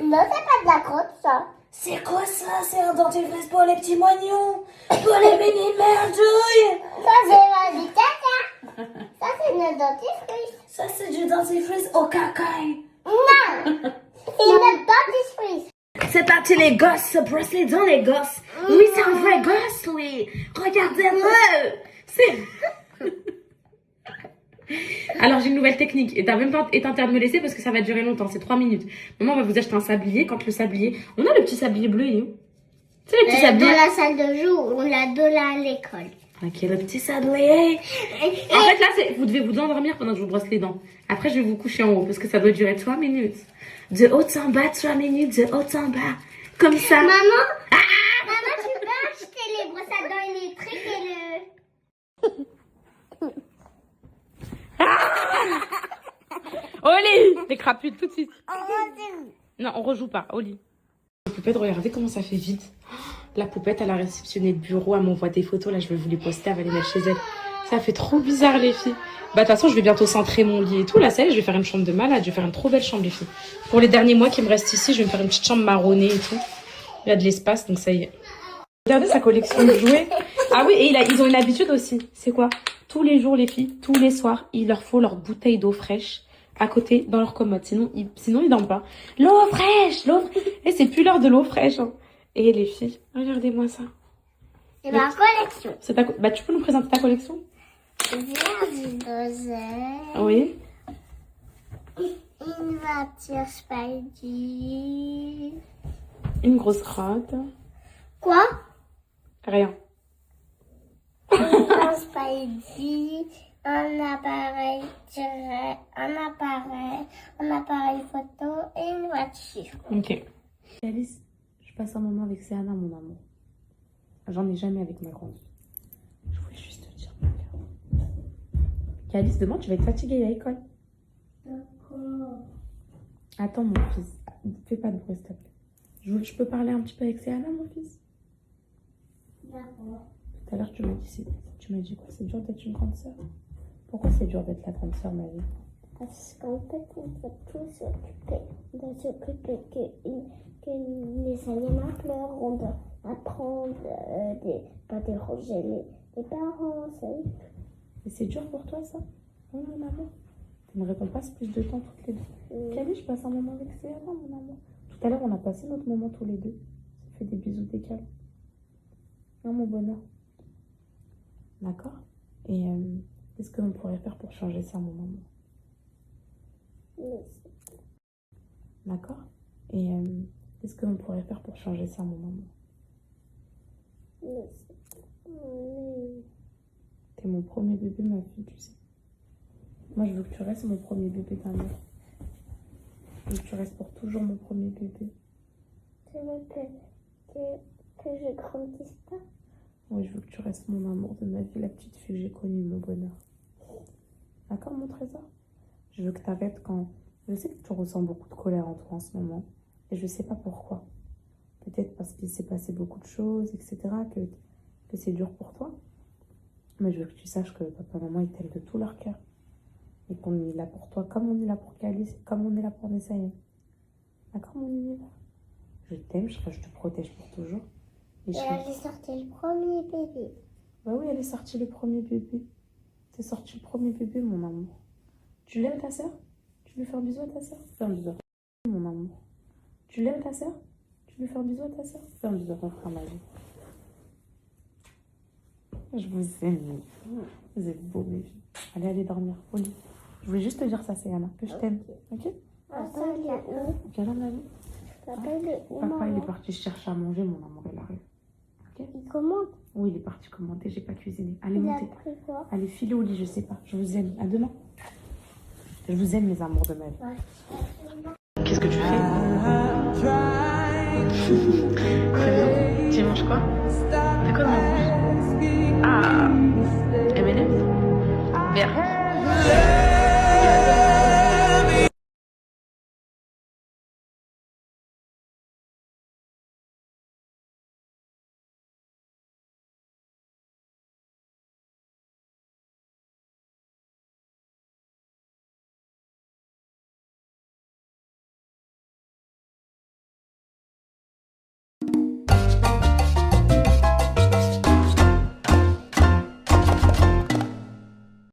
Non, c'est pas de la crotte, ça. C'est quoi ça? C'est un dentifrice pour les petits moignons? Pour les mini merdouilles? Ça, c'est pas du caca. Ça, c'est notre dentifrice. Ça, c'est du dentifrice au cacaille. Non, c'est notre dentifrice. C'est parti, les gosses, se brossent les dents, les gosses. Oui, c'est un vrai gosse, oui. Regardez-le. C'est... Alors, j'ai une nouvelle technique. Et t'as même pas été interdit de me laisser parce que ça va durer longtemps. C'est 3 minutes. Maman va vous acheter un sablier. Quand le sablier... On a le petit sablier bleu, il est où? C'est le petit sablier. Dans la salle de jeu, on l'a donné à l'école. Ok, le petit sablier. En fait, là, vous devez vous endormir pendant que je vous brosse les dents. Après, je vais vous coucher en haut parce que ça doit durer 3 minutes. De haut en bas, 3 minutes, de haut en bas. Comme ça. Maman, maman, tu peux acheter les brosses à dents électriques et le... Au lit. T'es crapule tout de suite. Non, on rejoue pas. Au lit. poupette, regardez comment ça fait vide. La poupette, elle a réceptionné le bureau, elle m'envoie des photos. Là, je vais vous les poster, elle va les mettre chez elle. Ça fait trop bizarre, les filles. Bah, de toute façon, je vais bientôt centrer mon lit et tout. Là, ça y est, je vais faire une chambre de malade. Je vais faire une trop belle chambre, les filles. Pour les derniers mois qui me restent ici, je vais me faire une petite chambre marronnée et tout. Il y a de l'espace, donc ça y est. Regardez sa collection de jouets. Ah oui, et ils ont une habitude aussi. C'est quoi? Tous les jours, les filles, tous les soirs, il leur faut leur bouteille d'eau fraîche à côté dans leur commode. Sinon, ils dorment pas. L'eau fraîche, l'eau fraîche. Et c'est plus l'heure de l'eau fraîche. Hein. Et les filles, regardez-moi ça. C'est ma collection. Bah, tu peux nous présenter ta collection? Oui. Une voiture Spidey. Une grosse crotte. Quoi? Rien. Un Spidey. Un appareil photo et une voiture. Ok. Alice, je passe un moment avec Céana, mon amour. J'en ai jamais avec ma grande. Je voulais juste te dire, mon cœur. Alice, demain, tu vas être fatiguée à l'école. D'accord. Attends, mon fils. Fais pas de bruit, s'il te plaît. Je peux parler un petit peu avec Céana, mon fils? D'accord. Tout à l'heure, tu m'as dit quoi? C'est dur d'être une grande sœur? Pourquoi c'est dur d'être la grande sœur, ma vie? Parce qu'en fait, on doit tous s'occuper. On doit s'occuper que les animaux pleurent. On doit apprendre pas déranger les parents. Et c'est dur pour toi, ça? Oui, mon amour. T'aimerais qu'on passe plus de temps toutes les deux? Camille, je passe un moment avec Céana, mon amour. Tout à l'heure, on a passé notre moment tous les deux. Ça fait des bisous décalés. Non, mon bonheur. D'accord? Et qu'est-ce que l'on pourrait faire pour changer ça, mon amour? D'accord? Et qu'est-ce que l'on pourrait faire pour changer ça, mon amour? T'es mon premier bébé, ma fille, tu sais. Moi, je veux que tu restes mon premier bébé d'amour. Je veux que tu restes pour toujours mon premier bébé. Tu veux que je grandisse pas? Oui, je veux que tu restes mon amour de ma vie, la petite fille que j'ai connue, mon bonheur. D'accord, mon trésor? Je veux que tu arrêtes quand... Je sais que tu ressens beaucoup de colère en toi en ce moment. Et je sais pas pourquoi. Peut-être parce qu'il s'est passé beaucoup de choses, etc. Que c'est dur pour toi. Mais je veux que tu saches que papa et maman, ils t'aiment de tout leur cœur. Et qu'on est là pour toi, comme on est là pour Calice, comme on est là pour Nessaïen. D'accord, mon univers? Je t'aime, je te protège pour toujours. Et elle est sortie le premier bébé. Bah oui, elle est sortie le premier bébé. T'es sorti le premier bébé, mon amour. Tu l'aimes, ta sœur? Tu lui fais un bisou à ta sœur? Fais un bisou à ta sœur, mon amour. Tu l'aimes, ta sœur? Tu lui fais un bisou à ta sœur? Fais un bisou à ton frère, ma vie. Je vous aime, mes filles. Vous êtes beaux, mes filles. Allez dormir, au lit. Je voulais juste te dire ça, Céana, que je t'aime. Ok? Papa, il est où? Quelle heure, ma vie? Papa, il est où? Papa, il est parti chercher à manger, mon amour, il arrive. Ok? Il commande. Oui, il est parti commander, j'ai pas cuisiné. Allez, Il a montez. pris quoi? Allez, filez au lit, je sais pas. Je vous aime. À demain. Je vous aime, mes amours de ma vie. Qu'est-ce que tu fais? Très bien. Tu manges quoi? C'est quoi dans la bouche? Ah, M&M's. Vert.